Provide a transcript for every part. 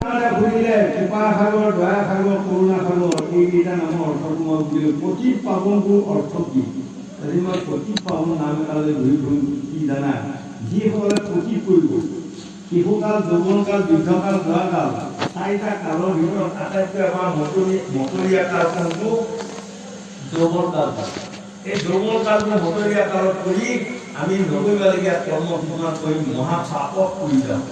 ঘুৰিলে কৃপা সাগৰ, দয়া সাগৰ, কৰুণা সাগৰ এইকেইটা নামৰ অৰ্থটো মই বুজিলোঁ। প্ৰতি পাৱনটোৰ অৰ্থ কি? আজি মই প্ৰতি পাৱন নাম এটালৈ ঘূৰি ফুৰিম। কি জানা? যিসকলে প্ৰতি কৰিব, শিশুকাল, যৌৱনকাল, বৃদ্ধকাল, বুঢ়াকাল, চাৰিটা কালৰ ভিতৰত আটাইতকৈ আমাৰ মতলীয়া কাল কোনটো? যৌৱনকাল। এই যৌৱনকালটো মতলীয়া কালত কৰি আমি নকৰিবলগীয়া কৰ্ম কিছুমান কৰি মহাপাপত পৰি যাওঁ।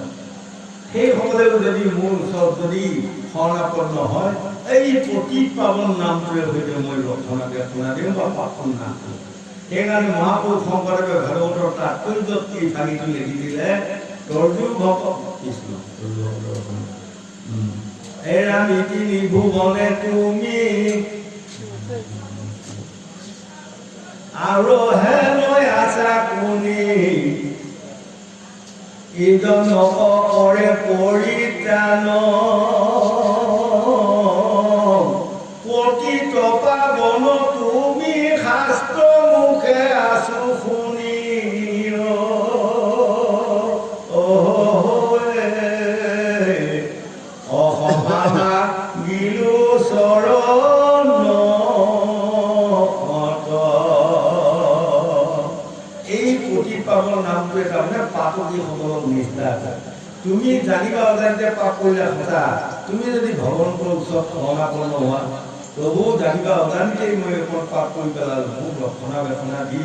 সেইসকলেও যদি মোৰ ওচৰত যদি শৰণাপন্ন হয়, এই প্ৰতি পাৱন নামটোৰে সৈতে মই ৰক্ষণা বেক্ষণা দিওঁ বা পাপন নাম দিওঁ। সেইকাৰণে মহাপুৰুষ শংকৰদেৱে ভাগৱতৰ তাৎপৰ্যত এই ভাগিটো লিখি দিলে, দৰ্জু ভক্ত কৃষ্ণ এৰা নীতি নিভুৱনে তুমি আৰু হে মই আশা কোনি ইজন কৰে পৰিত্ৰাণ পতিত পাৱন তুমি শাস্ত্ৰ মুখে আছো শুনি অসমানা গিলো চৰণ এই প্ৰতি পাৱন নামটোৱে তাৰমানে পাপকীসকলক নিষ্ঠা কৰে। তুমি জানিবা অজানিতে পাপ কৰিলা সঁচা, তুমি যদি ভগৱন্তৰ ওচৰত শৰণাপন্ন হোৱা, প্ৰভু জানিবা অজানিতেই মই এখন পাপ কৰি পেলালোঁ, মোক ৰক্ষণা বেক্ষণা দি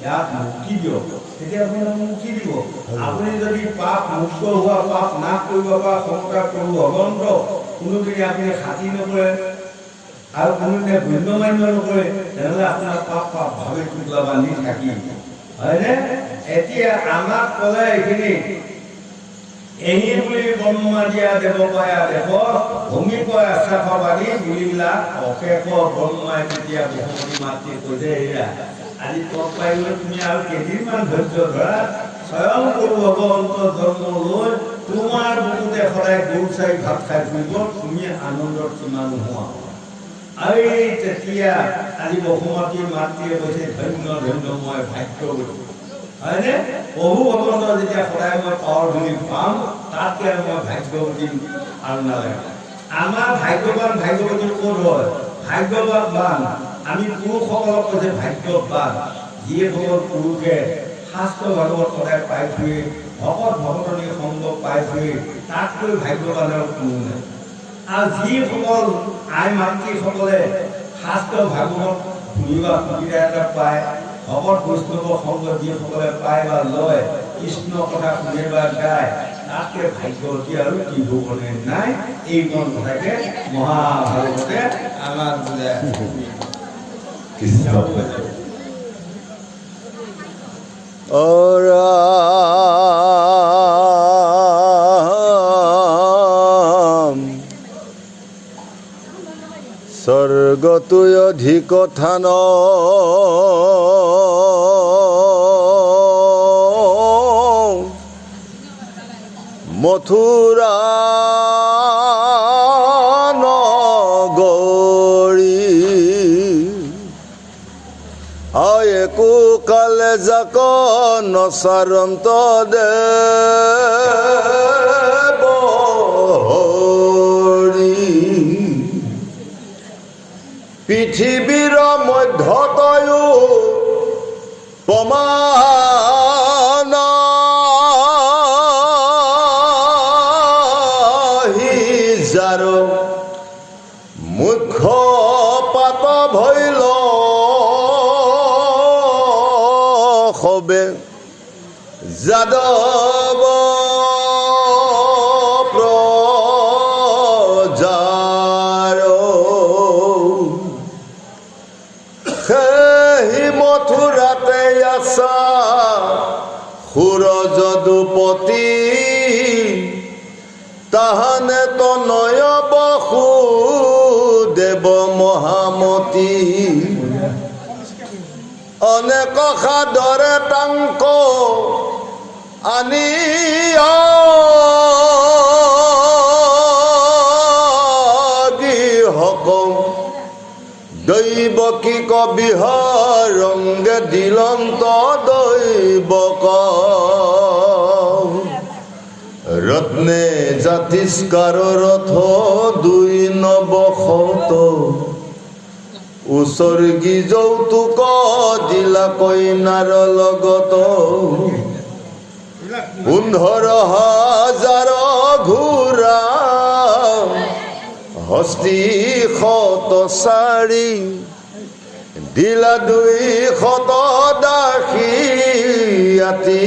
ইয়াক মুক্তি দিয়ক, তেতিয়া আপুনি মুক্তি দিব। আপুনি যদি পাপ মুক্ত হোৱা, পাপ নাশ কৰিব পৰা ক্ষমতা প্ৰভু ভগৱন্ত কোনোদিনে আপুনি খাতি নকৰে আৰু কোনোদিনে গণ্যমান্য নকৰে, তেনেহ'লে আপোনাৰ পাপ ভাৱে টুকুৰা বান্ধি থাকি হয়নে? এতিয়া আমাক ক'লে এইখিনি এহি বুলি ব্ৰহ্মা দিয়া দেৱ পায়া দেৱ ভূমিক আশ্ৰাসবাদী বুলিবিলাক অশেষ ব্ৰহ্মাই তেতিয়া বহুমতি মাতৃ কৈছে, এয়া আজি তত পাই তুমি আৰু কেইদিনমান ধৈৰ্য ধৰা, স্বয়ং প্ৰভু ভগৱন্ত জন্ম লৈ তোমাৰ বুকুতে সদায় গৰু চাৰি ভাত খাই ফুৰিব, তুমি আনন্দৰ সীমা নোহোৱা। আৰু তেতিয়া আজি বহুমতী মাতৃয়ে কৈছে, ধন্য ধন্য মই ভাগ্যৱতী হয়নে? প্ৰভু ভগৱন্ত যেতিয়া সদায় মই পাৱাৰ ভূমি পাম, তাতকৈ আৰু মই ভাগ্যৱতী আৰু নালাগে। আমাৰ ভাগ্যৱান ভাগ্যৱতী ক'ত হয়? ভাগ্যৱান আমি পুৰুষসকলক কৈছে ভাগ্যৱান, যিসকল পুৰুষে শাস্ত্ৰ ভাগৱত সদায় পাই ফুৰে, ভকত ভকতনী সংগ পাই ফুৰে, তাতকৈ ভাগ্যৱানৰ কোনো নাই। আৰু যিসকল আই মাতৃসকলে শাস্ত্ৰ ভাগৱত শুনিবা সুবিধা এটা পায়, ভকত বৈষ্ণৱ সংগ যিসকলে পায় বা লয়, কৃষ্ণ কথা শুনে বা গায়, তাতকৈ ভাগ্যৱতী আৰু ত্ৰিভুৱনে নাই। এইকণ কথাকে মহাভাৰততে আমাক বুজায়। স্বৰ্গটোই অধিক থান মথুৰা নগৰী একো কালে যাক নচাৰন্ত দেৱ পৃথিৱীৰ মধ্যতয়ো প্ৰমাণ যাৰ মুখ্য পাত ভৈল সবে যাদৱ মথুৰাতে আছা সুৰ যদুপতি তাহানে তনয় বসু দেৱ মহামতী অনেক সাদৰে তাংক আনি দৈবকী কবিহৰংগে দিলন্ত দৈবক যত্নে জাতিষ্কাৰ ৰথ 2 নৱশত উচৰ্গী যৌতুক দিলা কইনাৰ লগত 15,000 ঘোঁৰা হস্তি 104 দিলা 200 দাসী আতি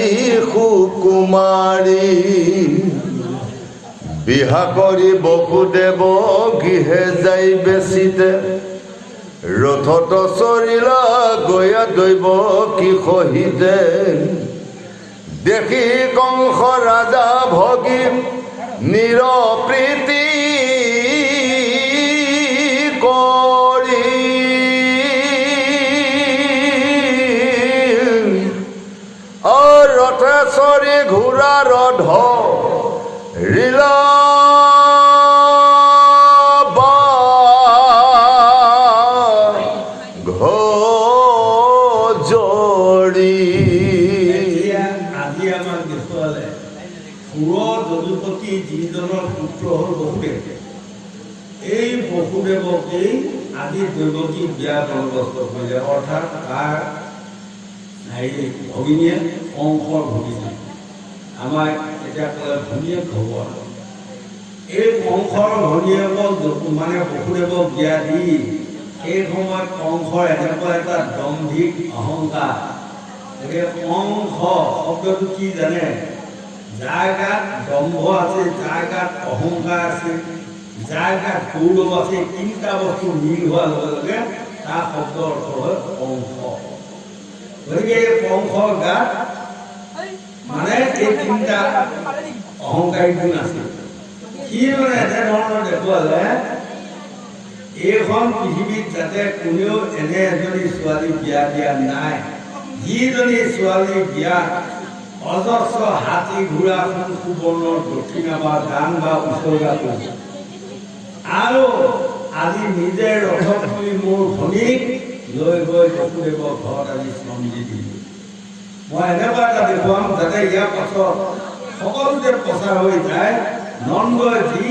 সুকুমাৰী বিহা কৰি বসুদেৱ গৃহে যাই বেচিতে ৰথত চৰিলা গয়া দৈৱ কি সহিতে দেখি কংস ৰাজা ভগী নিৰপ্ৰীতি কৰি ৰথে চৰি ঘোঁৰাৰ ধৰিলা যদুপতি যিজনৰ পুত্ৰ হ'ল বসুদেৱ এই বসুদেৱকেই আদি দৈৱকী বিয়া বন্দোবস্ত কৰিলে অৰ্থাৎ তাৰ ভগিনীয়ে কংসৰ ভগিনী আমাৰ এতিয়া ক'লে ভনীয়েক হ'ব এই কংসৰ ভনীয়েকক মানে বসুদেৱক বিয়া দি সেই সময়ত কংসৰ এনেকুৱা এটা দম্ভিক অহংকাৰ কংস শব্দটো কি জানে যাৰ গাত দম্ভ আছে যাৰ গাত অহংকাৰ আছে যাৰ গাত গৌৰৱ আছে 3টা বস্তু মিল হোৱাৰ লগে লগে তাৰ শব্দ অৰ্থ হয় কংস গতিকে এই কংসৰ গাত মানে এই 3টা অহংকাৰী গুণ আছে সি মানে এনেধৰণৰ দেখুৱালে এইখন পৃথিৱীত যাতে কোনেও এনে এজনী ছোৱালী বিয়া দিয়া নাই যিজনী ছোৱালী বিয়া অজস্ৰ হাতি ঘোড়া সুবৰ্ণৰ দক্ষিণা বা দান বা উৎসৰ্গা কৰিছে আৰু আজি নিজে ৰথত তুলি মোৰ ভনীক লৈ গৈ বসুদেৱৰ ঘৰত আজি শ্ৰম দি দিলোঁ মই এনেকুৱা এটা দেখুৱাম যাতে ইয়াৰ পাছত সকলোতে প্ৰচাৰ হৈ যায় নন্দই যি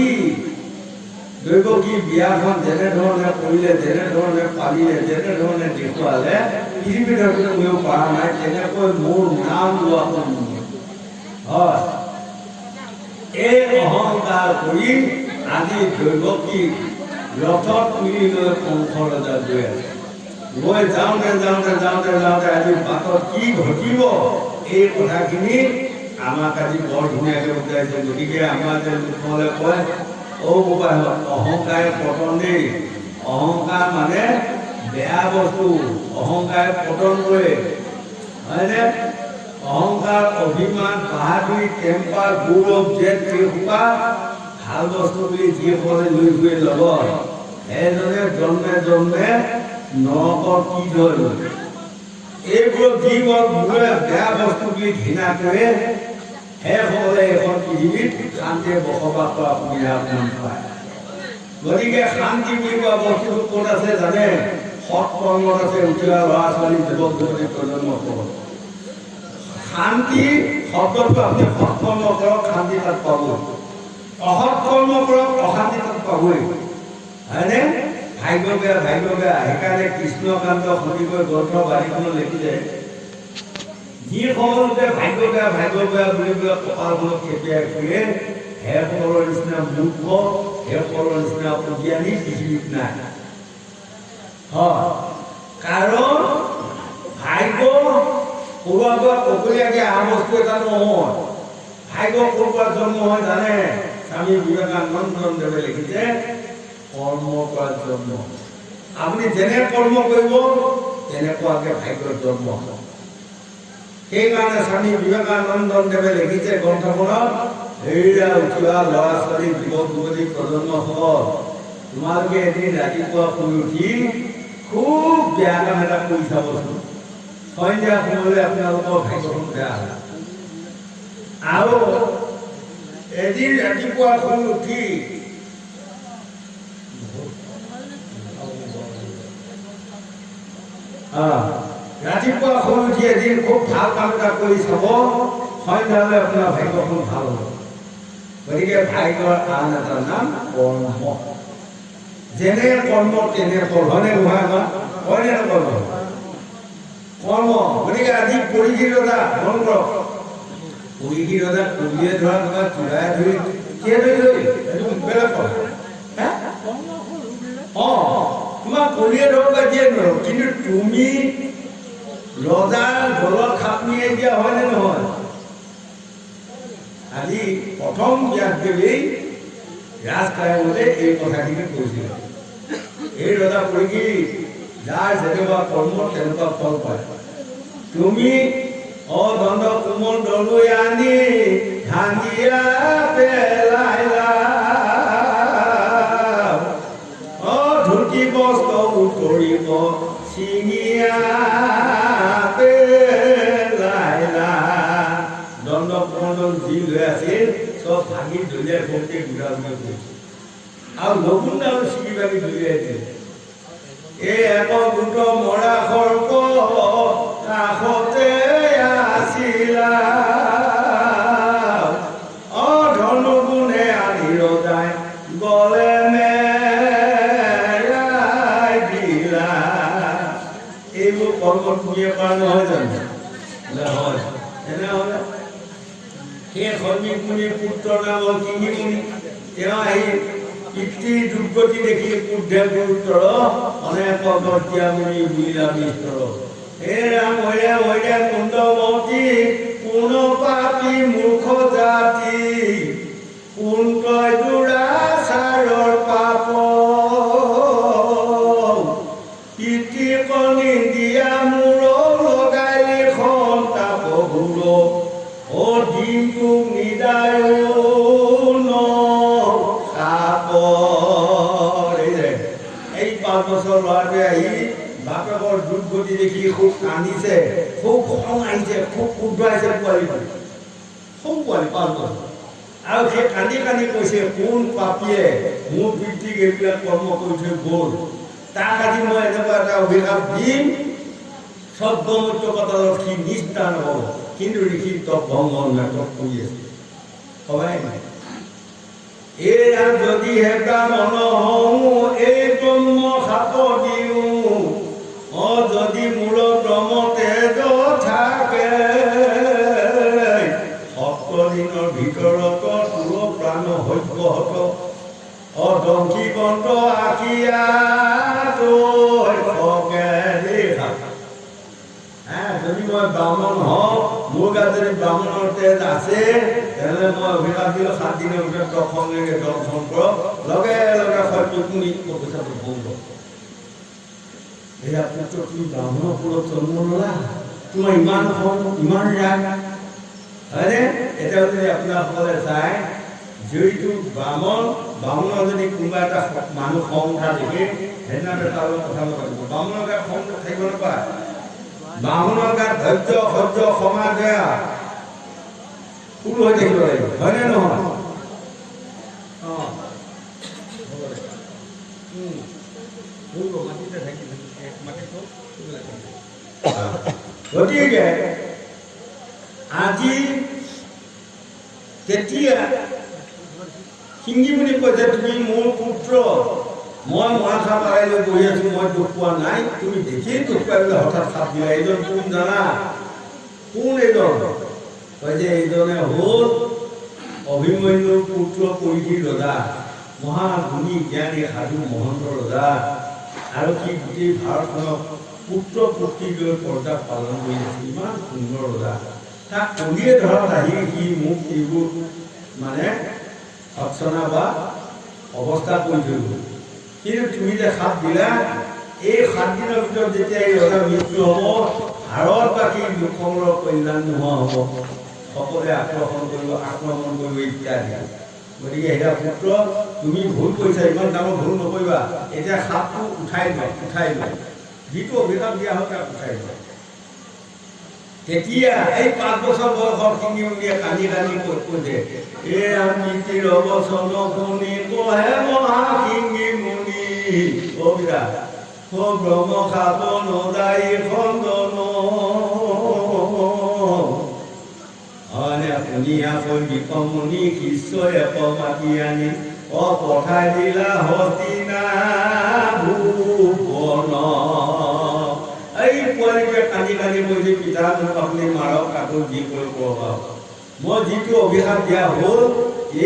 দৈৱকী বিয়াখন যেনেধৰণে কৰিলে যেনেধৰণে পালিলে যেনেধৰণে দেখুৱালে পৃথিৱীত কোনেও পৰা নাই তেনেকৈ মোৰ নাম লোৱা হয় এই অহংকাৰ কৰি আজি দৈৱকী ৰথত তুলি লৈ কংসৰ ৰজা গৈ আছে গৈ যাওঁতে আজি বাটত কি ঘটিব এই কথাখিনি আমাক আজি বৰ ধুনীয়াকৈ বুজাইছে গতিকে আমাৰ যে লোকসকলে কয় অহংকাৰে পতন দেই অহংকাৰ মানে বেয়া বস্তু অহংকাৰে পতন কৰে হয়নে অহংকাৰ অভিমান বাহাদুৰি টেম্পাৰ গৌৰৱ জেদ এইসোপা ভাল বস্তু বুলি যিসকলে লৈ গৈ ল'ব সেইজনে জন্মে জন্মে নৰকৰ কি ধৰিব এইবোৰ যিবোৰ মোৰে বেয়া বস্তু বুলি ঘৃণা কৰে সেইসকলে এখন পৃথিৱীত শান্তিৰে বসবাস কৰা সুবিধা নাপায় গতিকে শান্তি বুলি কোৱা বস্তুটো ক'ত আছে জানে সৎ কৰ্মত আছে উঠি অহা ল'ৰা ছোৱালী যুৱক যুৱতী প্ৰজন্ম শান্তি শব্দটো আপুনি সৎ কৰ্ম কৰক শান্তি তাত পাবই অসৎ কৰ্ম কৰক অশান্তি তাত পাবই হয়নে ভাগ্য বেয়া সেইকাৰণে কৃষ্ণকান্ত সন্দিকৈ গ্ৰন্থ বাৰীখনত লিখিলে যি সময়তে ভাগ্য বেয়া বুলি পেলাই কপালখনত খেপিয়াই ফুৰে সেইসকলৰ নিচিনা মূৰ্খ সেইসকলৰ নিচিনা অজ্ঞানী পৃথিৱীত নাই হয় কাৰণ ভাগ্য ক'ৰবাৰ পৰা ককলীয়াকৈ অহা বস্তু এটা নহয় ভাগ্য ক'ৰ পৰা জন্ম হয় জানে স্বামী বিবেকানন্দদেৱে লিখিছে কৰ্মৰ পৰা জন্ম আপুনি যেনে কৰ্ম কৰিব তেনেকুৱাকৈ ভাগ্যৰ জন্ম হয় সেইকাৰণে স্বামী বিবেকানন্দদেৱে লিখিছে গ্ৰন্থখনত হেৰিয়া উঠোৱা ল'ৰা ছোৱালী যুৱক যুৱতী প্ৰজন্মসকল তোমালোকে এদিন ৰাতিপুৱা শুই উঠি খুব বেয়া কাম এটা কৰি চাবচোন সন্ধিয়া সময়লৈ আপোনালোকৰ ভাগ্যখন বেয়া হয় আৰু এদিন ৰাতিপুৱা শুই উঠি ৰাতিপুৱা শুই উঠি এদিন খুব ভাল কাম এটা কৰি চাব সন্ধিয়ালৈ আপোনাৰ ভাগ্যখন ভাল হ'ব গতিকে ভাগ্যৰ আন এটা নাম কৰ্ম। যেনে কৰ্ম তেনে ফল, হয়নে নহয়? হয়নে কৰ্ম কৰ্ম। গতিকে আজি পৰিশীলতা মন কৰক, পৰিশীলতা কলিয়ে ধৰা তোমাৰ চূড়াই ধৰি কেলৈ ধৰি এইটো বেলেগ কথা। তোমাক কলিয়ে ধৰক বা যিয়ে ধৰক, কিন্তু তুমি ৰজাৰ গলত খাপনিয়াই দিয়া হয়নে নহয়? আজি প্ৰথম ব্যাসদেৱে ৰাজকায়মতে এই কথাখিনি কৈছিল। এই ৰজা পৰীক্ষী যাৰ যেনেকুৱা কৰ্ম তেনেকুৱা ফল পায়। তুমি অদণ্ড কোমল দলৈ আনি ভাঙিয়া পেলাইলা, ধুতি বস্ত্ৰ উতৰিব ছিঙিয়া পেলাইলা। দণ্ড কোমল যি লৈ আছিল চব ভাঙি দলিয়াই সৰুতে গুড়া গুড়া কৰিছে আৰু নতুন আৰু ছিঙি ভাঙি দলিয়াইছিল। এই এক গোট মৰা সৰ্প কাষতে আছিলা, ধন গুণে আনি ৰজাই গলে মেৰাই দিলা। এইবোৰ কৰ্ম তুমিয়ে কৰা নহয় জানো? হয়। তেনেহ'লে সেই সন্মিক পুত্ৰ নাম হ'ল কিঙিমুনি। তেওঁ আহি পিতৃ দুৰ্গতি দেখি ক্ৰুদ্ধে গুৰুত্তৰ অনেক গত্যামুনি বুলিলা বিস্তৰ। হে ৰাম হৈৰে হৈৰে কুণ্ডমতী কোন পাপী মূৰ্খ জাতি, কোন তই দুৰাচাৰৰ পাপ, পিতৃ কণী দিয়া মূৰ লগাইলি সন্তাপ ঘূৰ, অ দিন তোক নিদায় এই 5 বছৰ ল'ৰাটোৱে আহি বাপেকৰ দুৰ্গতি দেখি খুব কান্দিছে, খুব খং আহিছে, খুব ক্ৰোধ আহিছে। পোৱালি সৰু পোৱালি 5 বছৰ, আৰু সেই কান্দি কান্দি কৈছে কোন পাপীয়ে মোৰ পিতৃক এইবিলাক কৰ্ম কৰি থৈ গ'ল, তাক আজি মই এনেকুৱা এটা অভিশাপ দিম, স্বৰ্গমূৰ্ত পাতালত সি নিষ্ঠা নহ'ব। কিন্তু ঋষি তপ ভংগ নাটক কৰি আছে। সবাই এয়া যদি হেতা মন হওঁ এই ব্ৰহ্ম সাপ দিওঁ, যদি মূল ব্ৰহ্মতে থাকে 7 দিনৰ ভিতৰত তোৰ প্ৰাণ সভ্যহত, অদংশী বন্ত আঁকিয়া যদি মই ব্ৰাহ্মণ হওঁ, মোৰ গাত যদি ব্ৰাহ্মণৰ তেজ আছে, তেনেহ'লে মই অভিশাপ দিলোঁ 7 দিনৰ ভিতৰত দৰ্শনলৈকে দৰ্শন কৰক, লগে লগে সত্যকুনি পইচাটো ভংগ। এয়া পুত্ৰ তুমি ব্ৰাহ্মণৰ কুলত জন্ম ল'লা, তোমাৰ ইমান খং ইমান ৰাগ, হয়নে? এতিয়া যদি আপোনাসকলে চায়, যিটো ব্ৰাহ্মণৰ যদি কোনোবা এটা মানুহ খং উঠা দেখে, সেইদিনা তাৰ লগত কথা নাপাতিব। ব্ৰাহ্মণৰ গাত খং থাকিব নাপায়। ব্ৰাহ্মণৰ গাত ধৈৰ্য সহ্য ক্ষমা দয়া ফুল হৈ থাকিব লাগিব, হয়নে নহয়? গতিকে আজি তেতিয়া কিঙিমুনি কৈছে তুমি মোৰ পুত্ৰ, মই মাথা পাৰাই লৈ বহি আছো, মই দুখ পোৱা নাই, তুমি দেখিয়ে দুখ পাই বোলে হঠাৎ সাপ দিলা। এইজন কোন জানা? কোন এইজন? কয় যে এইজনে হ'ল অভিমন্যুৰ পুত্ৰ পৰীক্ষিত ৰজা, মহাগুণী জ্ঞানী সাধু মহন্ত ৰজা, আৰু কি গোটেই ভাৰতখনক পুত্ৰ পুত্ৰী লৈ পৰ্যায় পালন কৰি আছে। ইমান সুন্দৰ ৰজা, তাক কলিয়ে ধৰক আহি সি মোক এইবোৰ মানে অৰ্চনা বা অৱস্থা কৰি থৈ গ'ল। কিন্তু তুমি যে সাপ দিলা, এই 7 দিনৰ ভিতৰত যেতিয়া এই ৰজাৰ মৃত্যু হ'ব, ভাৰতবাসী লোকসকলৰ কল্যাণ নোহোৱা হ'ব, সকলোৱে আক্ৰমণ কৰিব ইত্যাদি। গতিকে সেয়া পুত্ৰ তুমি ভুল কৰিছা, ইমান ডাঙৰ ভুল নকৰিবা। এতিয়া সাপটো উঠাই লোৱা, যিটো অভিশাপ দিয়া হয় তাক উঠাই লোৱা। তেতিয়া এই 5 বছৰ বয়সৰ কিঙিমুনিয়ে কান্দি কান্দি কৈছে, এয়া নীতিৰ অৱচন শুনি কহে মহা কিঙিমুনি, কবিতা ব্ৰহ্ম খাব নদায়ী খণ্ডন। শুনিয়াকৈ বিকমণি শিষ্যই মাতি আনি পঠাই দিলা হস্তিনা ভুৱন। এই পোৱালিটোৱে কান্দি কান্দি কৈছে, পিতা মোক আপুনি মাৰক, আকৌ যি কৰি কৰক। মই যিটো অভিশাপ দিয়া হ'ল,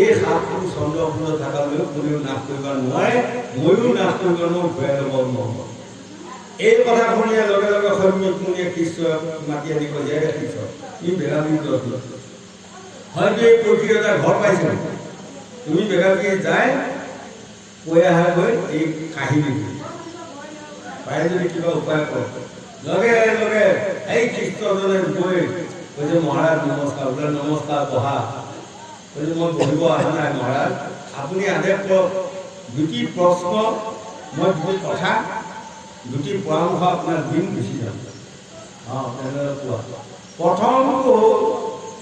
এই সাপটো চন্দ্ৰপুৰত থকালৈও কোনেও নাশ কৰিব নোৱাৰে, ময়ো নাশ কৰিব নোৱাৰোঁ, ঘূৰাই ল'ব নোৱাৰোঁ। এই কথা শুনিয়ে লগে লগে সৈন্যমুনিয়ে শিষ্যই মাতি আনি কৈছে, শিষ্য ই বেগাবীৰ হয়তো এই প্ৰকৃতি এটা ঘৰ পাইছে, তুমি বেগাবী যায় কৈ আহাগৈ এই কাহিনী পাৰে যদি কিবা উপায় কৰক। লগে লগে এই শিষ্যজনে গৈ কৈছে, মহাৰাজ নমস্কাৰ। বোলে নমস্কাৰ, বহা। কৈছে, মই বহিব অহা নাই মহাৰাজ, আপুনি আদেশ কৰক। দুটি প্ৰশ্ন, মই দুটি কথা, দুটি পৰামৰ্শ আপোনাৰ দিন গুচি যাম। তেনেদৰে কোৱা। প্ৰথমটো হ'ল,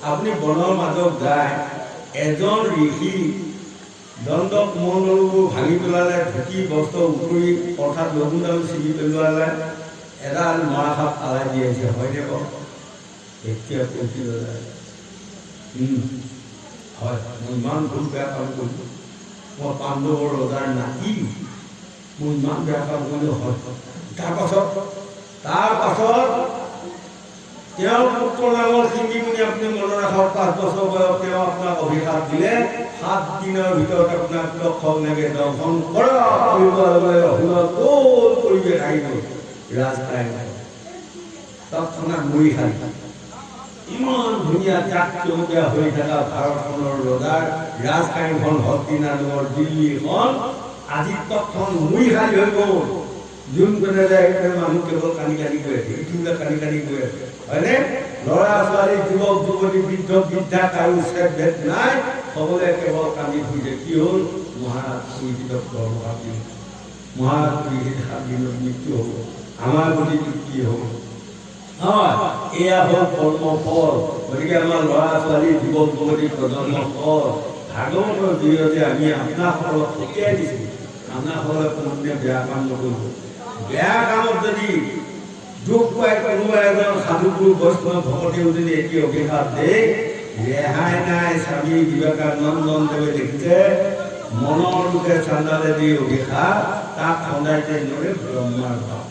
আপুনি বনৰ মাজত যায়, এজন ঋষি দণ্ড কোমলবোৰ ভাঙি পেলালে, ধুতি বস্ত্ৰ উতৰি অৰ্থাৎ লঘুডাল ছিঙি পেলোৱালে, এডাল মৰা সাপ পেলাই দি আহিছে, হয়নে বাৰু? এতিয়া কৈছিল হয়, মই ইমান ভুল বেয়া কাম কৰিলোঁ, মই পাণ্ডৱৰ ৰজাৰ নাতি, মই ইমান বেয়া কাম কৰিলোঁ। হয়, তাৰপাছত তেওঁৰ পুত্ৰ নামৰ সিংহীমুনি আপুনি মনত ৰাখক, 5 বছৰ বয়স তেওঁ আপোনাক অভিশাপ দিলে, 7 দিনৰ ভিতৰত আপোনাক লক্ষণেকে দৰ্শন কৰা পৰিৱেশ আহি গ'ল ৰাজকাৰেঙত। তৎক্ষণাত মৰি খালি। ইমান ধুনীয়া চাকচমকীয়া হৈ থকা ভাৰতখনৰ ৰজাৰ ৰাজকাৰেঙখন, হস্তিনাপুৰৰ দিল্লীখন আজি তৎক্ষণ মৰি খালি হৈ গ'ল। যোনজনে যায় মানুহ কেৱল কানি কানি গৈ আছে, ইটোবিলাক কানি কানি গৈ আছে, হয়নে? ল'ৰা ছোৱালী, যুৱক যুৱতী, বৃদ্ধ বৃদ্ধা, কাৰো চেক ভেদ নাই, সকলোৱে কেৱল কান্দি ফুৰিছে। কি হ'ল? মহাৰাজ পুৰোহিতক গৰ্ভপাত দিল, মহাৰাজ পুৰোহিত 7 দিনত মৃত্যু হ'ব, আমাৰ গতিটো কি হ'ব? এয়া হ'ল কৰ্মফল। গতিকে আমাৰ ল'ৰা ছোৱালী, যুৱক যুৱতী, প্ৰজন্মৰ ফল ভাগৱতৰ জৰিয়তে আমি আপোনাসকলক শিকাই দিছোঁ। আপোনাসকলে কোনোদিনে বেয়া কাম নকৰিব। বেয়া কামত যদি দুখ পাই কোনোবা এজন সাধুগুৰু বৈষ্ণৱ ভকতেও যদি এটি অভিশাপ দিয়ে, ৰেহাই নাই। স্বামী বিবেকানন্দদেৱে দেখিছে, মনৰ লোকে চান্দালে দি অভিশাপ তাক সদায় তেনেদৰে ব্ৰহ্মাৰ ভাৱ।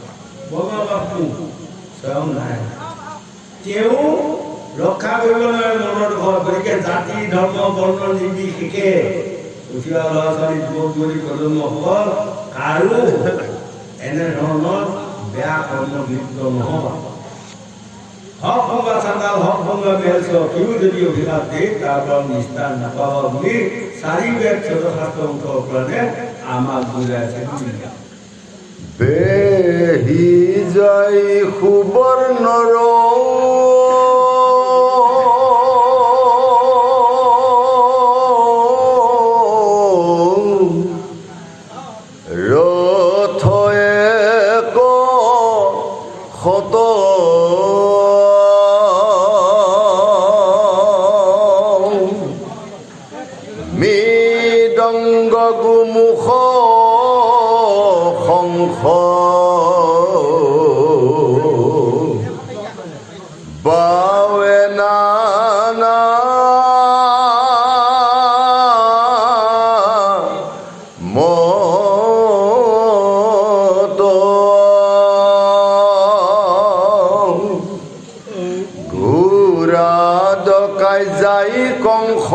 ব্ৰহ্মাৰ ভাৱটো স্বয়ং নাই, তেওঁ ৰক্ষা কৰিব নোৱাৰে মনৰ দুখৰ। গতিকে জাতি ধৰ্ম বৰ্ণ নিৰ্বিশেষে উঠি অহা ল'ৰা ছোৱালী, যুৱক যুৱতী, প্ৰজন্মসকল কাৰো এনেধৰণৰ বেয়া কৰ্ম লিপ্ত নহ'ব। হক ভংগা চান্দাল, হক ভংগা বেলচ, কেউ যদি অভিশাপ দিয়ে তাৰ পৰা নিস্তাৰ নাপাব বুলি 4 বেদ শাস্ত্ৰ মুখৰ কাৰণে আমাক বুজাইছে। বেহি যাই সুবৰ্ণৰ মৃদংগ গোমুখ শংখ বাৱে নানা মত ঘোঁৰা ডকাই যাই কংস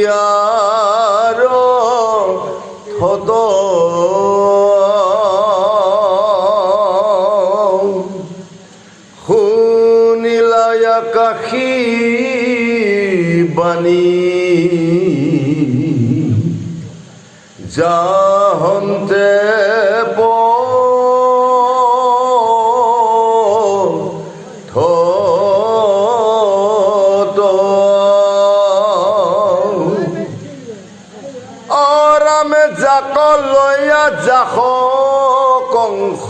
চৰিয়াৰ থদ শুনিলাই আকাশী বাণী যাহন্তে যাক লয়া যাখ কংস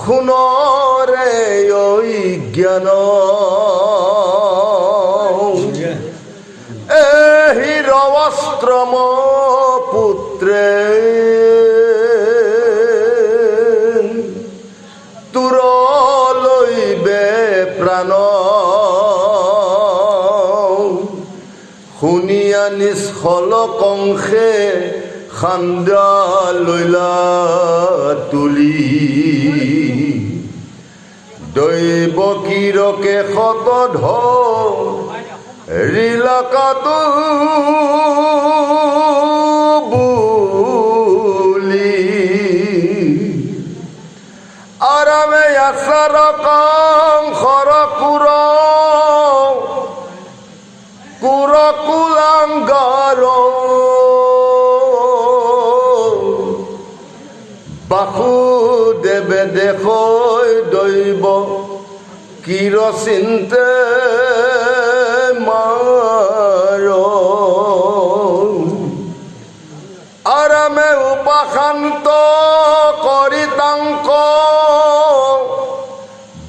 শুনৰে জ্ঞান এহি ব্ৰহ্মপুত্ৰে তুৰ লইবে প্ৰাণ শুনিয়া নিষ্ফল কংসে খান্দা লইলা তুলি দৈব কিৰকে শত ৰিলাকাতো বুলি আৰামে আচাৰ কংসৰ কুলাংগাৰ বাসুদেৱে দেখৈ দৈব কিৰচিন্তে মাৰ আৰামে উপাসান্ত কৰি তাংক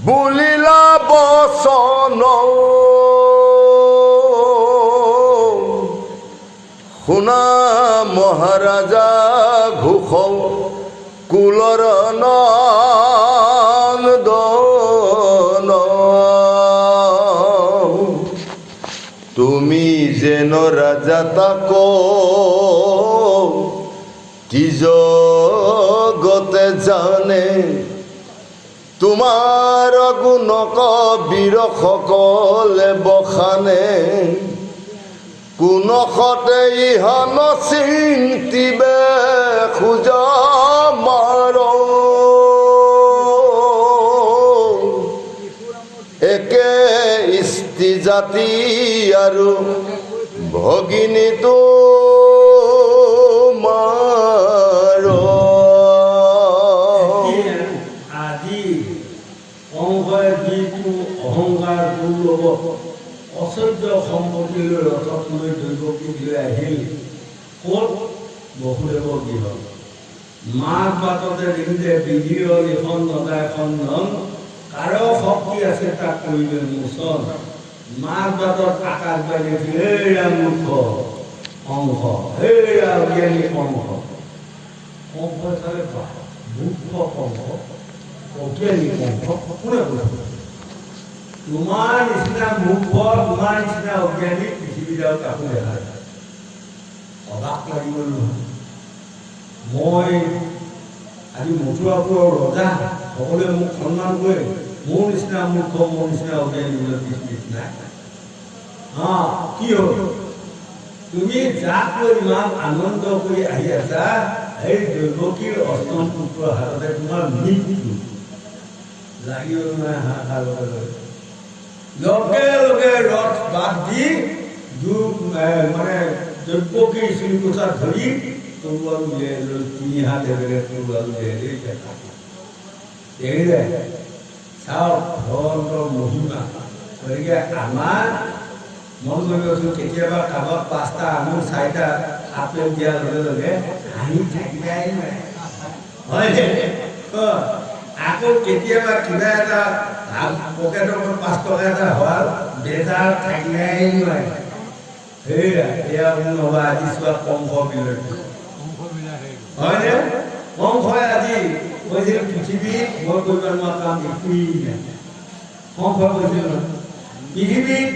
বুলিলা বচন শুনা মহাৰাজা ঘোষ কুলৰ নন্দন তুমি যেন ৰাজা তাক জগতে জানে তোমাৰ গুণক বীৰ সকলে বখানে কোনখতে ইহন চিন্তিবে খোজ মাৰ একে ইষ্টি জাতি আৰু ভগিনীটো মাৰ আজি কংসই যিটো অহংকাৰ গৌৰৱ অচৰ্য সম্পত্তি লৈ ৰথত লৈ দৈৱকীক লৈ আহিল ক'ত বসুদেৱৰ গৃহত মাক বাটতে দেখিছে বিধিৰ এখন নদা এখন ধন কাৰ শক্তি আছে তাক কৰিলে মোচন মাক বাটত আকাশ পাই দেখি হেৰা মূৰ্খ অংশ হেৰা অজ্ঞানী অংশ কংস চালে মূৰ্খ কংস অজ্ঞানী কংস কোনে কোনে তোমাৰ নিচিনা মূৰ্খ তোমাৰ নিচিনা অজ্ঞানী পৃথিৱীত কাকো দেখা যায় অবাক লাগিব নহয় মই আজি মথুৰাপুৰৰ ৰজা সকলোৱে মোক সন্মান কৰে মোৰ নিচিনা মূৰ্খ মোৰ নিচিনা অজ্ঞানী বোলে পৃথিৱীত নাই কি হ'ল তুমি যাক লৈ ইমান আনন্দ কৰি আহি আছা এই দৈৱকীৰ অষ্টম পুত্ৰৰ হাততে তোমাৰ মৃত্যু লাগিব নাই হাহাকাৰ লগে লগে ৰথ বাদ দি মানে দৈৱকীৰ শ্ৰীকোছা ধৰি তৰুৱাল উলিয়াই লৈ 3 হাত এবেগে তৰুৱাল উলিয়াই লৈ এৰিলে চাওক ভগৱন্তৰ মহিমা গতিকে আমাৰ মন কৰিবচোন কেতিয়াবা কাৰোবাক 5টা আঙুৰ 4টা আপেল দিয়াৰ লগে লগে হাঁহি থাকিবাই নাই হয় আকৌ কেতিয়াবা কিবা এটা পকেটৰ 5 টকা এটা হোৱাৰ বেজাৰ থাকিবাই নাই হেৰা এয়া নহ'বা আজি চোৱা কংস বিলয় হয়নে কংসই আজি কৈছিল পৃথিৱীত মই কৰিব নোৱাৰা কাম একোৱেই নাই কংসই কৈছিল পৃথিৱীত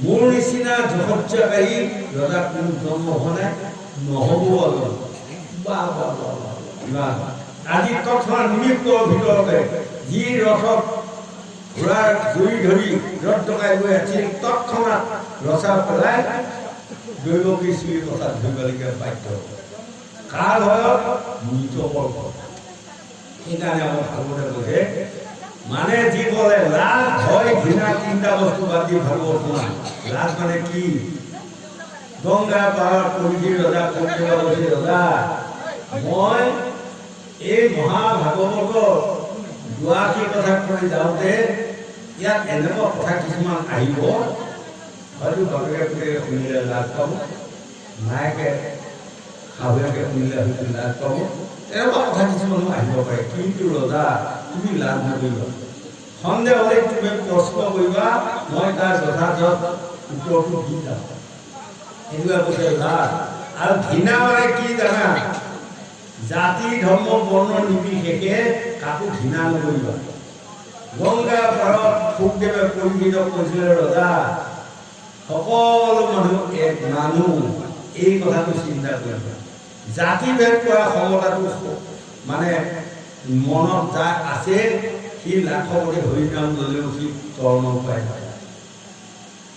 মোৰ নিচিনা জগতজাকাৰী ৰজা কোনো জন্ম হোৱা নাই নহ'ব আজি তৎক্ষণাৎ নিমিত্তৰ ভিতৰতে যি ৰথত ঘোঁৰাৰ জুই ধৰি ৰথ ডকাই গৈ আছিল তৎক্ষণাৎ ৰচা পেলাই দৈৱকীৰ শ্ৰীকোছাত ধৰিবলগীয়া বাধ্য কাৰ ভয়ত মৃতকৰ সেইকাৰণে আমাৰ ভাগৱতে কৈছে মানে যি ক'লে লাজ ভয় ঘৃণা 3টা বস্তু বাদ দি ভাগৱত শুনা লাজ মানে কি গংগা পাহাৰত কলিৰ ৰজা কলিৰ ৰজা মই এই মহাভাগৱতৰ 82 কথা কৈ যাওঁতে ইয়াত এনেকুৱা কথা কিছুমান আহিব হয়তো বাপেকে শুনিলে লাজ পাব মায়েকে শাহুৱেকে শুনিলে হয়তো লাজ পাব এনেকুৱা কথা কিছুমান আহিব পাৰে কিন্তু ৰজা তুমি লাজ নকৰিবা সন্দেহ হ'লে তুমি প্ৰশ্ন কৰিবা মই তাৰ যথাযথ উত্তৰটো দি যাম এনেকুৱা কৈছে লাজ আৰু ঘৃণা মানে কি জানা জাতি ধৰ্ম বৰ্ণ নিৰ্বিশেষে কাকো ঘৃণা নকৰিবা গংগা পাৰত শুকদেৱে পৰিগীত কৈছিলে ৰজা সকলো মানুহ এক মানুহ এই কথাটো চিন্তা কৰিবা জাতি ভেদ কৰা ক্ষমতাটো মানে মনত যাৰ আছে সি লাখপতি হৰিনাম ল'লেও সি তৰ্ণ পায়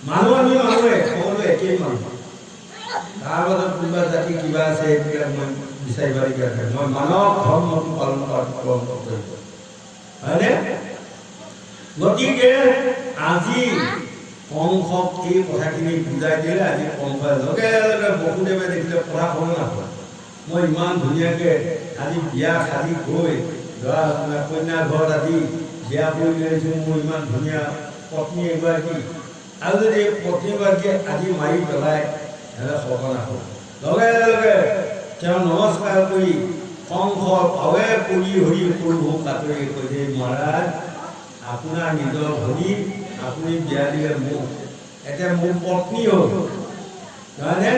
মানুহ আমি মানুহে সকলো একেই মানুহ তাৰ মাজত কোনোবা জাতি কিবা আছে এইবিলাক মই বিচাৰিবলগীয়া নাই মই মানৱ ধৰ্মটো পালন কৰাটো কৰ্ম কৰিব হয়নে গতিকে আজি কংসক এই কথাখিনি বুজাই দিলে আজি কংসই লগে লগে বসুদেৱে দেখিলে পঢ়া শুনা নাপায় মই ইমান ধুনীয়াকৈ আজি বিয়া সাজি গৈ ল'ৰা কন্যা ঘৰত আজি বিয়া কৰি লৈছোঁ মোৰ ইমান ধুনীয়া পত্নী এগৰাকী আৰু যদি এই পত্নীগৰাকীয়ে আজি মাৰি পেলাই সিহঁতে সঘনা হ'ল লগে লগে তেওঁ নমস্কাৰ কৰি কংসৰ পাৱে পৰি হৰি প্ৰভু কাতৰি কৈছে মহাৰাজ আপোনাৰ নিজৰ ভৰি আপুনি বিয়া দিলে মোক এতিয়া মোৰ পত্নী হ'ল নহয়নে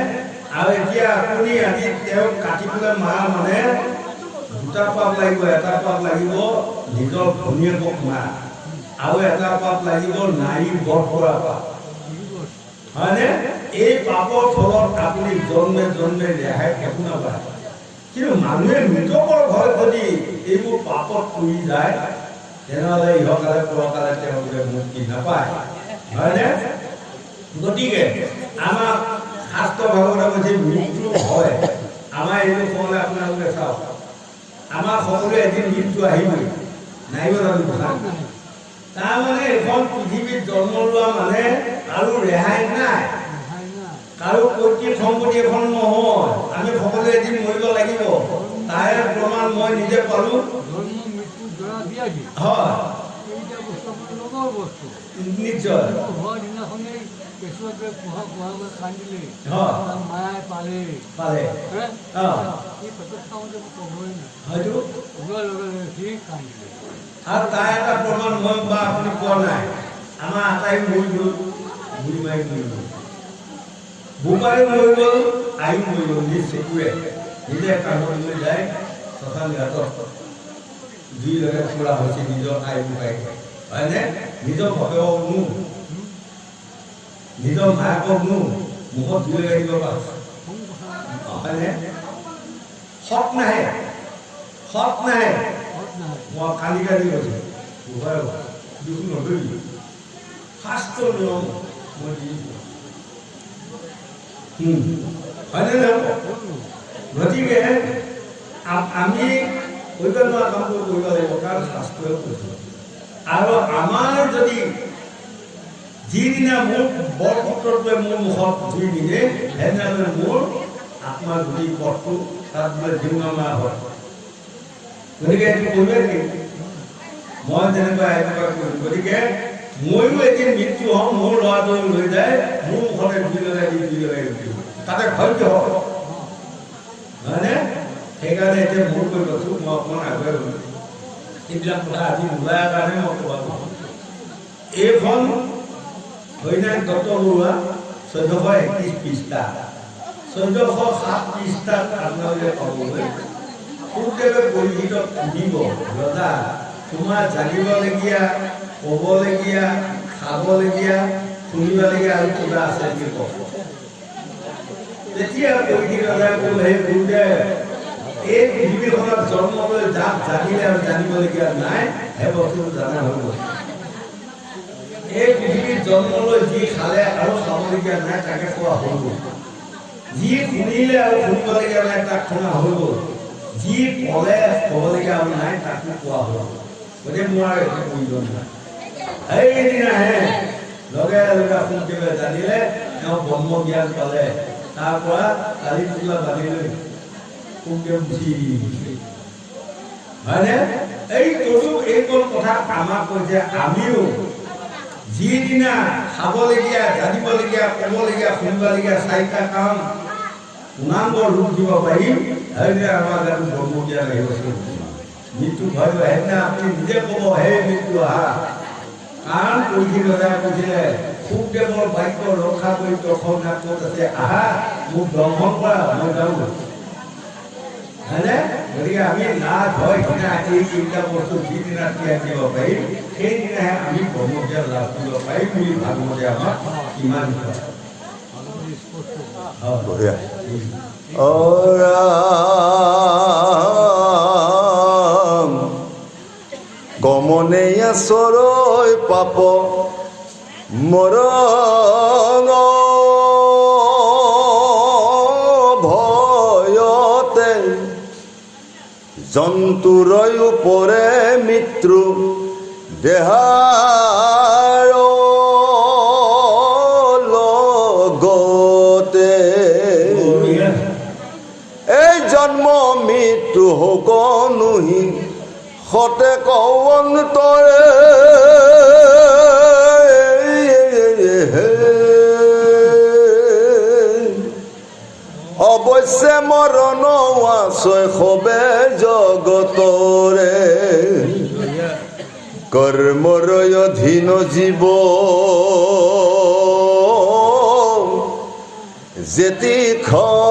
আৰু এতিয়া আপুনি আজি তেওঁক কাটি পেলাই মাৰা মানে দুটা পাপ লাগিব এটা পাপ লাগিব নিজৰ ভনীয়েকক মাৰা আৰু এটা পাপ লাগিব নাৰী বধ কৰা পাপ হয়নে এই পাপৰ ফলত আপুনি জন্মে জন্মে ৰেহাই একো নাপায় কিন্তু মানুহে মৃতকৰ ঘৰত যদি এইবোৰ পাপত পৰি যায় তেনেহ'লে ইহকালে পৰকালে তেওঁলোকে মুক্তি নাপায় হয়নে গতিকে আমাক শাস্ত্ৰ ভাগৱত কৈছে মৃত্যু হয় আমাৰ এইটো ক'লে আপোনালোকে চাওক আমাৰ সকলোৱে এদিন মৃত্যু আহিবই নাহিব জানো কথা তাৰমানে এখন পৃথিৱীত জন্ম লোৱা মানে আৰু ৰেহাই নাই কাৰো পৈতৃক সম্পত্তি এখন নহয় আমি সকলোৱে এদিন মৰিব লাগিব তাৰে প্ৰমাণ মই নিজে পালোঁ হয় নিশ্চয় পালে হয়তো আৰু তাৰ এটা প্ৰমাণ মই বা আপুনি পোৱা নাই আমাৰ আটাই মৰি গ'ল বুঢ়ী মাৰি মৰি গ'ল বোপাৰী মৰি গ'ল আই মৰি গ'ল নিজ চকুৰে নিজে কাষত লৈ যায় শ্মশান ঘাটত জুই লগাই ফুৰা হৈছে নিজৰ আই বোপাই হয়নে নিজৰ ভগৱক নো নিজৰ মাকক নো মুখত জুই লগাই দিব পাৰ হয়নে সৎ নাহে মই কালি কালি কৈছোঁ দুখ নধৰিবি শাস্ত্ৰ নিয়ম মই দিছোঁ হয়নে নহয় গতিকে আমি কৰিব নোৱাৰা কামটো কৰিব লাগিব কাৰণ শাস্ত্ৰই কৈছে আৰু আমাৰ যদি যিদিনা মোৰ বৰপুত্ৰটোৱে মোৰ মুখত জুই নিদিয়ে সেইদিনা মোৰ আত্মাৰ যদি পথটো তাত বোলে দিওনামা হয় গতিকে এইটো কৰিবই লাগিব মই যেনেকুৱা এনেকুৱা কৰিম গতিকে ময়ো এদিন মৃত্যু হওঁ মোৰ ল'ৰাটো লৈ যায় মোৰ মুখতে জুই লগাই দিম তাতে ধৈৰ্য হয় হয়নে সেইকাৰণে এতিয়া মোৰ কৈ কৈছোঁ মই অকণমান আগুৱাই গ'লোঁ এইবিলাক কথা আজি নোলায় কাৰণে মই ক'ব পাৰোঁ এইখন হৰিনাথ দত্ত বৰুৱা 1431 পৃষ্ঠা 1407 পৃষ্ঠাত আপোনালোকে পাবগৈ শুকদেৱে পৰিহিত সুধিব ৰজা তোমাৰ জানিবলগীয়া ক'বলগীয়া খাবলগীয়া শুনিবলগীয়া আৰু কিবা আছে নেকি কওক তেতিয়া পৰিহিত ৰজাই ক'ল হে গুৰুদেৱ এই পৃথিৱীখনত জন্ম লৈ যাক জানিলে আৰু জানিবলগীয়া নাই সেই বস্তুটো জানা হৈ গ'ল এই পৃথিৱীত জন্ম লৈ যি খালে আৰু খাবলগীয়া নাই তাকে খোৱা হৈ গ'ল যি শুনিলে আৰু শুনিবলগীয়া নাই তাক শুনা হৈ গ'ল যি ক'লে ক'বলগীয়া আৰু নাই তাকো কোৱা হৈ গ'ল গতিকে মোৰ আৰু একো প্ৰয়োজন নাই সেইদিনাহে লগে লগে শুকদেৱে জানিলে তেওঁ ব্ৰহ্ম জ্ঞান পালে তাৰ পৰা কালি তোলা বান্ধি লৈ শুকদেৱ হয়নে এই তদু এইকণ কথা আমাক কৈছে আমিও যিদিনা খাবলগীয়া জানিবলগীয়া ক'বলগীয়া শুনিবলগীয়া চাৰিটা কাম পূৰ্ণাংগ ৰূপ দিব পাৰিম সেইদিনা আমাৰ গাটো ব্ৰহ্মজ্ঞান আহিব মৃত্যু ভয় সেইদিনা আপুনি নিজে ক'ব হে মৃত্যু আহা কাৰণ পৰিধি ৰজাই কৈছিলে সুখদেৱৰ বাক্য ৰক্ষা কৰি দৰ্শনাত ক'ত আছে আহা মোক দৰ্শন কৰা মই যাওঁ হয়নে গতিকে আমি লাভ হয় কিনা এই তিনিটা বস্তু যিদিনা ত্যাগ দিব পাৰিম সেইদিনাহে আমি ব্ৰহ্মজ্ঞান লাভ কৰিব পাৰিম বুলি ভাগৱতে আমাক কিমান বঢ়িয়া ও ৰাম গমনে আচৰৈ পাপ মৰণ ভয়তে জন্তুৰৈ ওপৰে মৃত্যু দেহাৰ লগতে এই জন্ম মৃত্যু হক নুহি সতে কন্তৰে অৱশ্যে মৰণ আছয় সবে জগতৰে কৰ্মৰয় অধীন জীৱ যেতি খন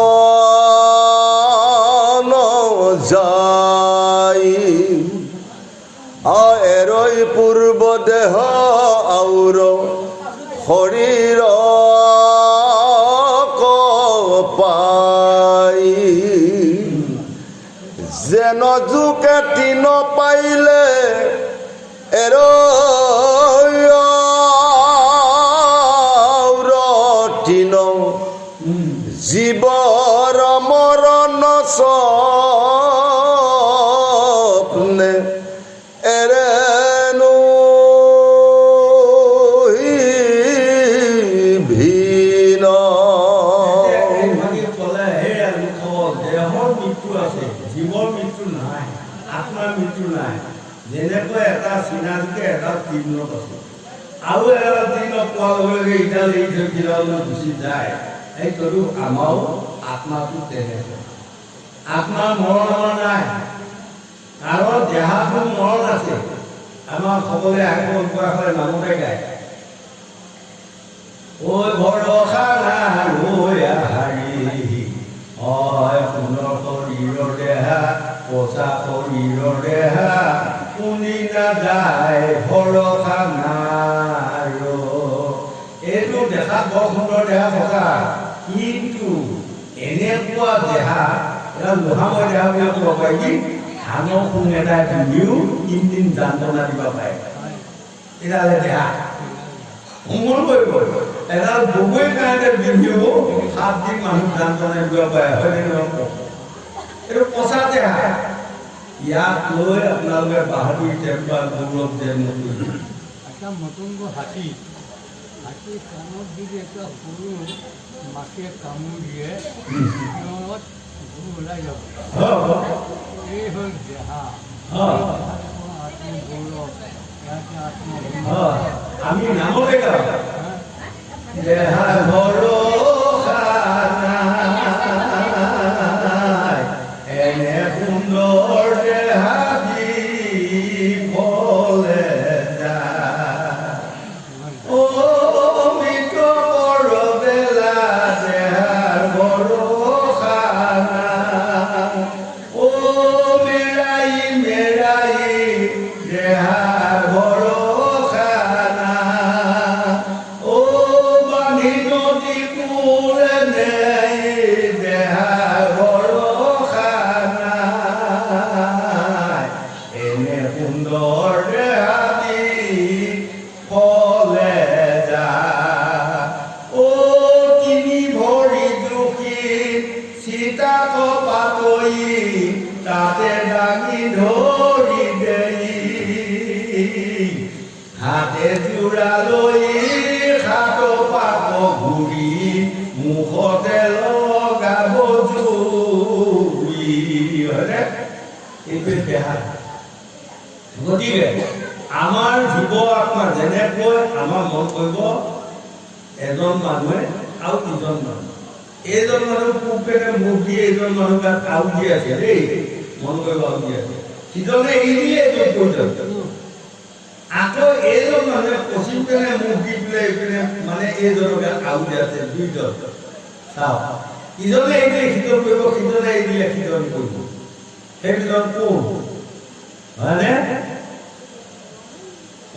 যায় এৰৈ পূৰ্ব দেহ আউৰ শৰীৰ পাই যেন জোকে তিন পাইলে তিন জীৱৰ মৰণ স্বপ্নে এৰেনো ভিন জীৱৰ মৃত্যু নাই আত্মাৰ মৃত্যু নাই যেনেকৈ এটা চিনাজুকে এটা তৃণত আছে আৰু এটা তৃণত পোৱাৰ লগে লগে ইডাল এই কিডাললৈ গুচি যায় এই তদু আমাৰো আত্মাটো তেনেকৈ আত্মাৰ মৰণ আমাৰ নাই কাৰণ দেহাটোৰ মৰণ আছে আমাৰ সকলোৱে আগত কোৱা হয় নামতে গায় ঐ ভৰসা লৈ হাৰি হয় পুনৰ শৰীৰৰ দেহা পচা শৰীৰৰ দেহা শুনি নাযায় ভৰসা নাই এইটো দেখাত বৰ সুন্দৰ দেহা থকা কিন্তু এনেকুৱা দেহা এটা লোহাময় দেহা বুলি ক'ব পাৰি ধানৰ সোণ এটা পিন্ধিও তিনিদিন যান্ত্ৰণা দিব পাৰে এডালে দেহা মন কৰিব এডাল বগৈ কাৰণে পিন্ধিও 7 দিন মানুহ যান্ত্ৰণা দিব পাৰে হয়নে নহয় এইটো পচা দেহা ইয়াক লৈ আপোনালোকে বাহাদুৰ টেম্পা গৌৰৱ যেন এটা মতংগ হাতী কাণত যদি এটা সৰু মাকে কামুৰ দিয়ে সিহঁত গৰু ওলাই যাব এই হ'ল দেহা আত্মগৌৰৱ আমি নামতে গাওঁ দেহা ভৰসা নাই এনে সুন্দৰ দেহা দিবলে যায় ও মৃত্যু বৰ বেলা দেহাৰ ভৰসা নাই ও মেৰাই দেহাৰ ভৰসা নাই ও বান্ধি নদী কোৰে নেই দেহাৰ ভৰসা নাই এনে সুন্দৰ দেহা দি ফলে যায় ও তিনি ভৰি দুখী সীতা কপাতৰি তাতে দাঙি ধৰি দেই হাতে জোৰা লৈ হাত পাক ঘূৰি মুখতে লগাব জুই হয়নে এইটোৱে দেহা গতিকে আমাৰ জীৱ আত্মা যেনেকৈ আমাৰ মন কৰিব এজন মানুহে আৰু ইজন মানুহ এইজন মানুহ পূবপেনে মুখ দিয়ে এইজন মানুহ গাত আউ দি আছে দেই মন কৰিব আউ দি আছে সিজনে এৰি দিয়ে এইটো প্ৰয়োজন আকৌ এইজন মানুহে পশ্চিম পিনে মুখ দি পেলাই এইপিনে মানে এইজনকে আউলি আছে দুইজন চাওক ইজনে এই দিলে সিজন কৰিব সিজনে এই দিলে সিজন কৰিব সেই দুজন কোন হয়নে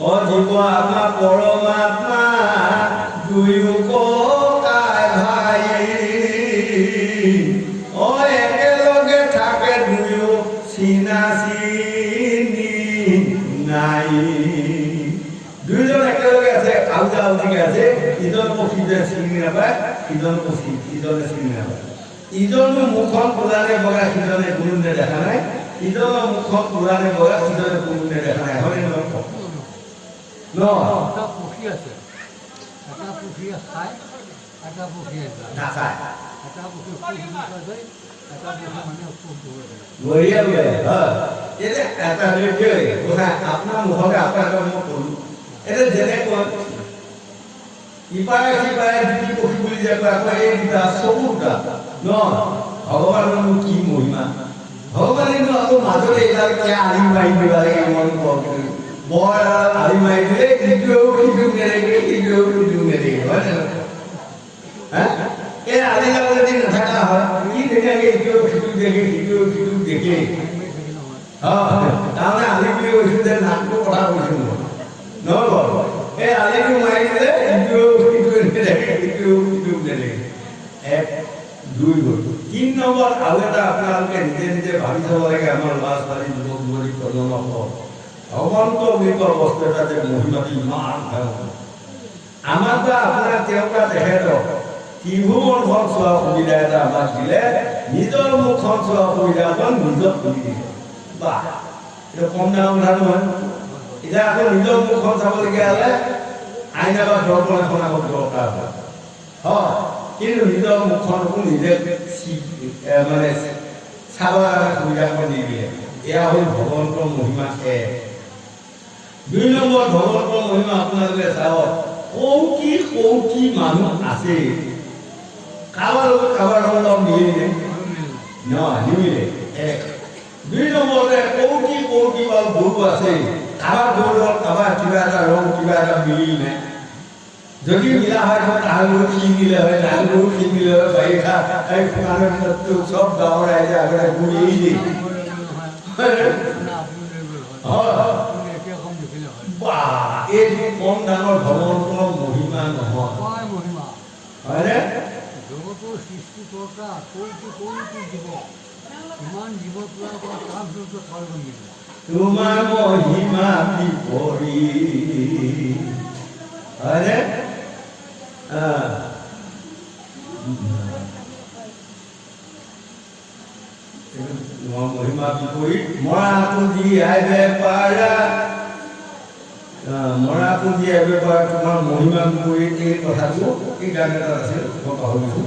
অ জীৱ আত্মা পৰমাত্মা দুয়ো ককাই ভাই অ একেলগে থাকে দুয়ো চিনা চিনি নাই দুইজন একেলগে আছে আউজা আউজিকে আছে ইজন সিজনে চিনি নাপায় সিজন ইজনে চিনি নাপায় ইজনৰ মুখখন কোলানে বগা সিজনে কোনোদিনে দেখা নাই ইজনৰ মুখখন কোলানে বগা সিজনে কোনোদিনে দেখা নাই হয় নে নহয় ন এটা পুখুৰী আছে এটা পুখুৰীয়ে খায় এটা পুখুৰীয়ে যায় নাখায় এটা পুখুৰী যায় এটা পুখুৰী মানে খুব বঢ়িয়া বঢ়িয়া এতিয়া এটা কথা আপোনাৰ মুখতে আপোনাৰ মই ক'লো এতিয়া যেনেকৈ ইপাৰে সিপাৰে দুটি পক্ষী বুলি যে কয় আকৌ এই দুটা চকু দুটা ন ভগৱানৰনো কি মহিমা ভগৱানেনো আকৌ মাজতে এইডাল কিয় আলি মাৰি দিব লাগে মন কওঁ বৰ আলি মাৰি দিলে ইটোৱেও সিটোক নেদেখে ইটোৱেও সিটোক নেদেখে হয় নে নহয় এই আলিডাল যদি নাথাকা হয় কি ধুনীয়াকে ইটোৱেও সিটোক দেখে সিটোৱেও সিটোক দেখে তাৰমানে আলি বুলি কৈছোঁ যে নাকটো কথা কৈছোঁ নহ'ব এই আলিটো মাৰি দিলে ইটোৱেও সিটোৱে নেদেখে ইটোৱেও সিটোক নেদেখে এক দুই গ'ল ৩ নম্বৰ আৰু এটা আপোনালোকে নিজে নিজে ভাবি চাব লাগে আমাৰ ল'ৰা ছোৱালী যুৱক যুৱতী প্ৰজন্ম ভগৱন্ত বুলি কোৱা বস্তু এটা যে মহিমাটো ইমান ভয়ংকৰ আমাৰ পৰা আপোনাৰ তেওঁৰ পৰা তেখেতক ত্ৰিভুৱনখন চোৱা সুবিধা এটা আমাক দিলে নিজৰ মুখখন চোৱা সুবিধা অকণ নিজক খুলি দিলে বাহ এইটো কম ডাঙৰ কথা নহয় এতিয়া আকৌ নিজৰ মুখখন চাবলগীয়া হ'লে আইনা বা দৰ্পণ এখন আকৌ দৰকাৰ হয় কিন্তু নিজৰ মুখখনকো নিজে মানে চাব সুবিধা কৰি নিদিলে এয়া হ'ল ভগৱন্তৰ মহিমা এক ২ নম্বৰ ভগৱন্তৰ মহিমা আপোনালোকে চাওক কৌটি কৌটি মানুহ আছে কাৰোবাৰ লগত কাৰোবাৰ লগত মিলিলে নহয় নিমিলে এক ২ নম্বৰতে কৌটি কৌটি বাৰু গৰু আছে কাৰোবাৰ গৰুৰ কাৰোবাৰ কিবা এটা ৰং কিবা এটা মিলিলে যদি মিলা হয় তাহলে কি মিলে হয় তাহলে কি মিলে হয় বাৰিষা এই ফুলানৰ ভিতৰতো চব গাঁৱৰ ৰাইজে আগতে ঘূৰি দিয়ে এইটো কম ডাঙৰ ভগৱন্তৰ মহিমা নহয় হয়নে জগতৰ সৃষ্টিকৰ্তা কৌটি কৌটি জীৱ ইমান জীৱ তৈয়াৰ কৰা তাৰ ভিতৰতো স্বৰ্গ মিলে তোমাৰ মহিমা বিপৰী হয়নে মহিমা বিপৰীত মৰা পুঁজি আইবে পাৰা মৰা পুঁজি আইবে পাৰা তোমাৰ মহিমা বিপৰীত এই কথাটো এই গান এটা আছিল মই পাহৰিছোঁ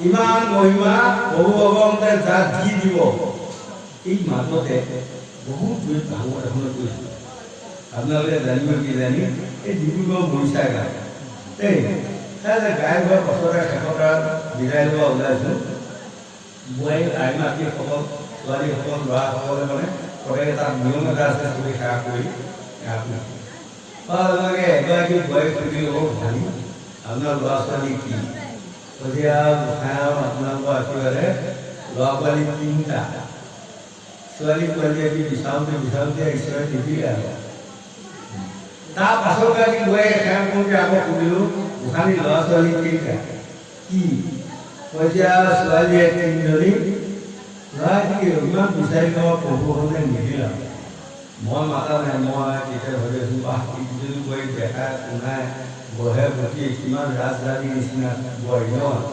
ইমান মহিমা প্ৰভু ভগৱন্তে যাক দি দিব এই মাজতে বহুত ভাগৱত এখনত কৈছোঁ আপোনালোকে জানিব কি জানি এই ডিব্ৰুগড় মৰিচা গায় দেই গাই হোৱাৰ পাছতে শেষত বিদায় লোৱা ওলাইছোঁ বোৱাৰী আইমাতৃসকল ছোৱালীসকল ল'ৰাসকলে মানে প্ৰত্যেক এটা নিয়ম এটা আছে চবেই সেৱা কৰি আপোনালোকে এগৰাকী বোৱাৰী সুধিলেও ভাবি আপোনাৰ ল'ৰা ছোৱালী কি গতিকে আপোনালোকৰ একেবাৰে ল'ৰা ছোৱালী ৩টা ছোৱালী পোৱালী আমি বিচাৰোঁতে বিচাৰোঁতে ঈশ্বৰে নিদিলে আৰু তাৰ পাছৰগৰাকী বোৱাৰীয়ে সেৱা কৰোঁতে আকৌ সুধিলোঁ গোসাঁনী ল'ৰা ছোৱালী কেইটা কি কৈছে ছোৱালীয়ে ৩জনী ল'ৰা কি ইমান বিচাৰি লওঁ প্ৰভুহঁতে নিদিলা মই মাতা নাই মই তেতিয়া ভাবি আছোঁ বাহ ৩জনী বোৱাৰী দেখাই শুনাই বহে প্ৰতি কিমান ৰাজধানী নিচিনা বোৱাৰী নহয়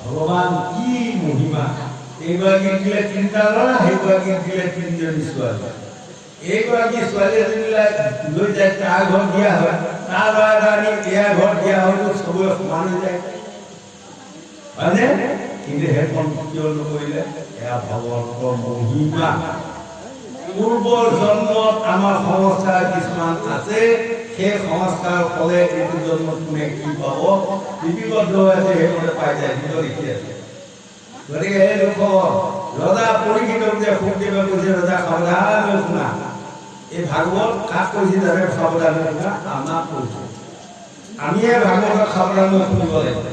ভগৱান কি মহিমা এইগৰাকীক দিলে ৩টা ল'ৰা সেইগৰাকীক দিলে ৩জনী ছোৱালী এইগৰাকী ছোৱালী এজনীলৈ লৈ যায় তাৰ ঘৰত দিয়া হয় তাৰ ল'ৰা এটা আনি ইয়াৰ ঘৰত দিয়া হয়তো চবৰে সমান হৈ যায় হয়নে কিন্তু সেইখন কিয় নকৰিলে এয়া ভগৱন্তৰ মহিমা পূৰ্বৰ জন্মত আমাৰ সংস্কাৰ কিছুমান আছে সেই সংস্কাৰ ফলে এইটো জন্মত কোনে কি পাব লিপিবদ্ধ হৈ আছে সেইমতে পাই যায় ভিতৰত লিখি আছে গতিকে এই লোকৰ ৰজা পৰীক্ষিতক যে সুখদেৱে কৈছে ৰজা সাৱধানে শুনা এই এই ভাগৱত কাক কৈছে জানে সাৱধান আমাক কৈছে আমিয়ে ভাগৱতক সাৱধান শুনিব লাগিব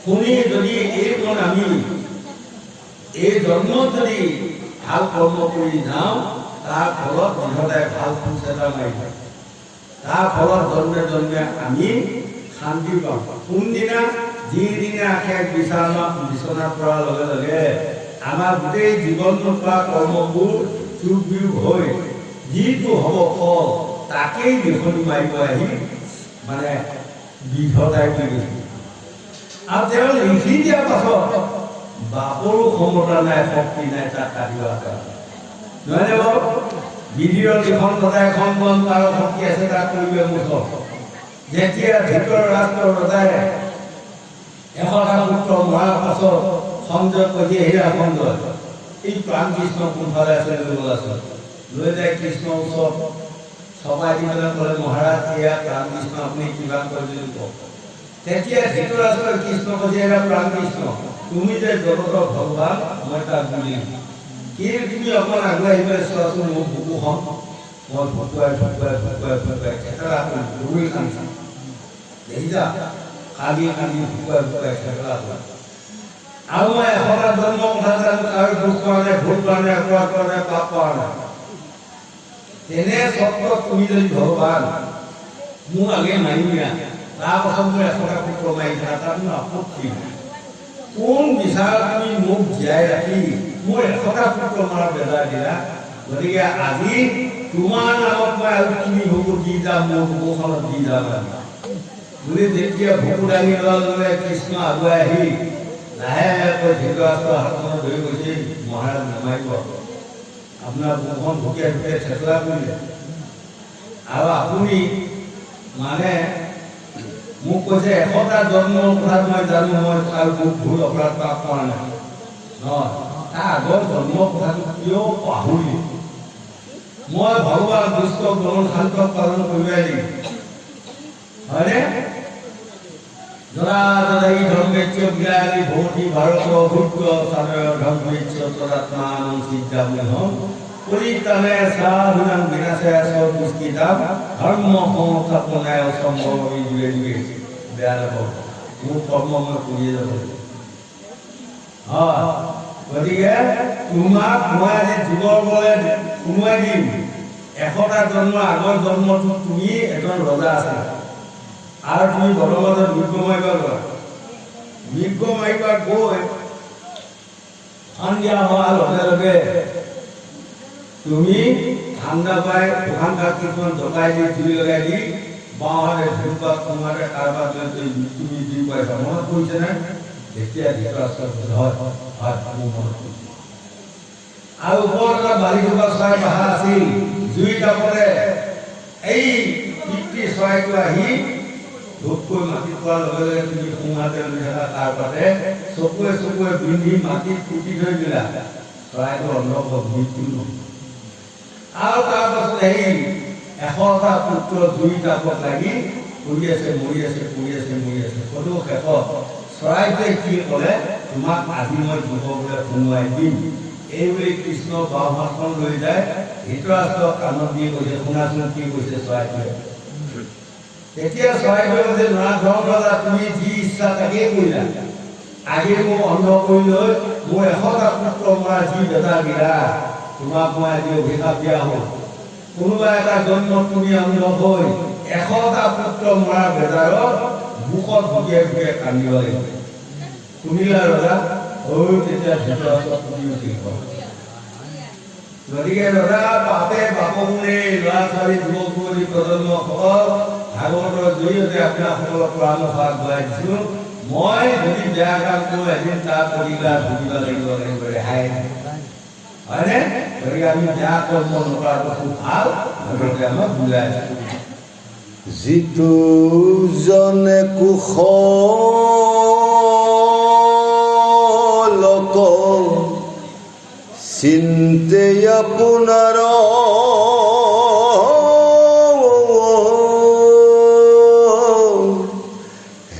শুনি যদি এই গুণ আমি এই জন্মত যদি ভাল কৰ্ম কৰি যাওঁ তাৰ ফলত সদায় ভাল খোজ এটা মাৰিব তাৰ ফলত জন্মে জন্মে আমি শান্তি পাওঁ কোনদিনা যিদিনা আশেষ বিচনাত পৰাৰ লগে লগে আমাৰ গোটেই জীৱনটোৰ পৰা কৰ্মবোৰ চুপ বিয়োগ হৈ যিটো হ'ব ফল তাকেই লিখনি মাৰিব আহি মানে বিধতাই বুলি কৈছে আৰু তেওঁ লিখি দিয়াৰ পাছত বাপৰো ক্ষমতা নাই শক্তি নাই তাক কাটিব নহয়নে বাৰু বিধিৰ লিখন ৰজাই এখন বন তাৰ শক্তি আছে তাক কৰিবে মুঠত যেতিয়া ভিতৰ ৰাষ্ট্ৰৰ ৰজাই এশটা পুত্ৰ মৰাৰ পাছত সঞ্জয় কৈছে হীৰা সঞ্জয় এই প্ৰাণ কৃষ্ণ কোনফালে আছে লৈ আছে লৈ যায় কৃষ্ণৰ ওচৰত সবাই দি পেলাই ক'লে মহাৰাজ এয়া প্ৰাণ কৃষ্ণ আপুনি কিবা কৰি যদি কওক তেতিয়া ধৃতৰাষ্ট্ৰই কৃষ্ণ কৈছে এয়া প্ৰাণ কৃষ্ণ তুমি যে জগতৰ ভগৱান মই তাক বুলি কিন্তু তুমি অকণ আগুৱাই আহি পেলাই চোৱাচোন মোৰ বুকুখন মই ভুকুৱাই খেকেলা কৰি দৌৰি কান্দিছোঁ দেখিছা কান্দি কান্দি ভুকুৱাই খেকেলা কৰি আৰু মই এশটা জন্ম কথা জানো কাৰো দুখ কৰা নাই ভুল কৰা নাই অপৰাধ কৰা নাই পাপ কৰা নাই তেনে স্বত্বত তুমি যদি ভগৱান মোক আগে মাৰি নিয়া তাৰ পাছত মই এশটা পুত্ৰ মাৰি দিয়া তাত মোৰ আপত্তি কোন বিচাৰ তুমি মোক জীয়াই ৰাখি মোৰ এশটা পুত্ৰ মাৰা বেজাৰ দিলা গতিকে আজি তোমাৰ নামত মই আৰু তুমি ভোগু দি যাম মোৰ ভোগখনত দি যাম বুলি যেতিয়া ভোগু দাঙি ল'লে কৃষ্ণ আগুৱাই আহি লাহেকৈ ধৃতৰাষ্ট্ৰৰ হাতখনত ধৰি গৈছে মহাৰাজ নামাৰিব আপোনাৰ বুকুখন ভুকিয়াই ভুকিয়াই থেতলা কৰিলে আৰু আপুনি মানে মোক কৈছে এশটা জন্মৰ কথা মই জানো মই আৰু মোক ভুল অপৰাধ পাপ কৰা নাই নহয় তাৰ আগৰ জন্মৰ কথাটো কিয় পাহৰিলি মই ভগৱান দুষ্ট গ্ৰহণ শান্তক পালন কৰিবই লাগিব হয়নে জনাই ধৰ্মেচ্য বিৰালি ভৌতি ভাৰত ভূত সাদয় ধৰ্মেচ্য তদাত্মান সিদ্ধাম পৰিতানে সাধুনাং বিনাশে সদুষ্টিতাম ধৰ্ম সংস্থাপনায় অসম্ভৱ যুগে যুগে বেয়া নাপাব মোৰ কৰ্ম মই কৰিয়ে যাব গতিকে তোমাক মই আজি যুগৰ বলে সোমোৱাই দিম এশটা জন্ম আগৰ জন্মটো তুমি এজন ৰজা আছিলা আৰু তুমি বৰ্তমানত মৃগ মাৰিব গ'লা মৃগ মাৰিব গৈ সন্ধিয়া হোৱাৰ লগে লগে তুমি ঠাণ্ডা পাই শুকান কাঠ কিছুমান জকাই দি জুই লগাই দি বাওঁহাতে ধূপপাত সোমাওঁতে কাৰোবাৰ তুমি জুই পাইছা মনত পৰিছেনে তেতিয়া ধৃতৰাষ্ট্ৰ হয় হয় মোৰ মনত পৰিছে আৰু ওপৰত এটা বালি থকা চৰাই বাহা আছিল জুই তাপতে এই পিতৃ চৰাইটো আহি ধূপকৈ মাটিত পোৱাৰ লগে লগে তুমি সোঁহাতে লৈ থকা তাৰ পাতে চকুৱে চকুৱে বিন্ধি মাটিত পুতি থৈ দিলা চৰাইটো অন্ধ মৃত্যু আৰু তাৰ পাছত সেই এশটা পুত্ৰ জুই তাপত লাগি পৰি আছে মৰি আছে পৰি আছে মৰি আছে সদৌ শেষত চৰাইটোৱে কি ক'লে তোমাক আজি মই যুৱকলৈ সোমোৱাই দিম এই বুলি কৃষ্ণ বাওঁহাতখন লৈ যায় ধৃতৰাষ্ট্ৰক কাণত দি কৈছে শুনাচোন কি কৈছে চৰাইটোৱে তেতিয়া চৰাইটোৱে কৈছে নৰা তুমি যি ইচ্ছা তাকেই কৰিলা আজি মোক অন্ধ কৰি লৈ মোৰ এশটা পুত্ৰ মৰা যি বেটা দিলা তোমাক মই আজি অভিশাপ দিয়া হ'ল কোনোবা এটা জন্ম তুমি অন্ধ হৈ এশটা পুত্ৰ মৰা বেজাৰত বুকত ভুকিয়াই ভুকিয়াই কান্দিব লাগিব শুনিলা ৰজা তেতিয়া ধৃতৰাষ্ট্ৰ ফুটি উঠিল গতিকে ৰজা বাপে বাপমুনে ল'ৰা ছোৱালী যুৱক যুৱতী প্ৰজন্মসকল ভাগৱতৰ জৰিয়তে আপোনাসকলক পৰামৰ্শ আগবঢ়াই দিছোঁ মই যদি বেয়া কাম কৰোঁ এদিন তাৰ প্ৰতিকাৰ ভুগিব লাগিব ৰেহাই হয়নে গতিকে আমি বেয়া কৰ্ম নকৰাটো খুব ভাল ভগৱতে আমাক বুজাই যিটো জনে কুশলক চিন্তে আপোনাৰ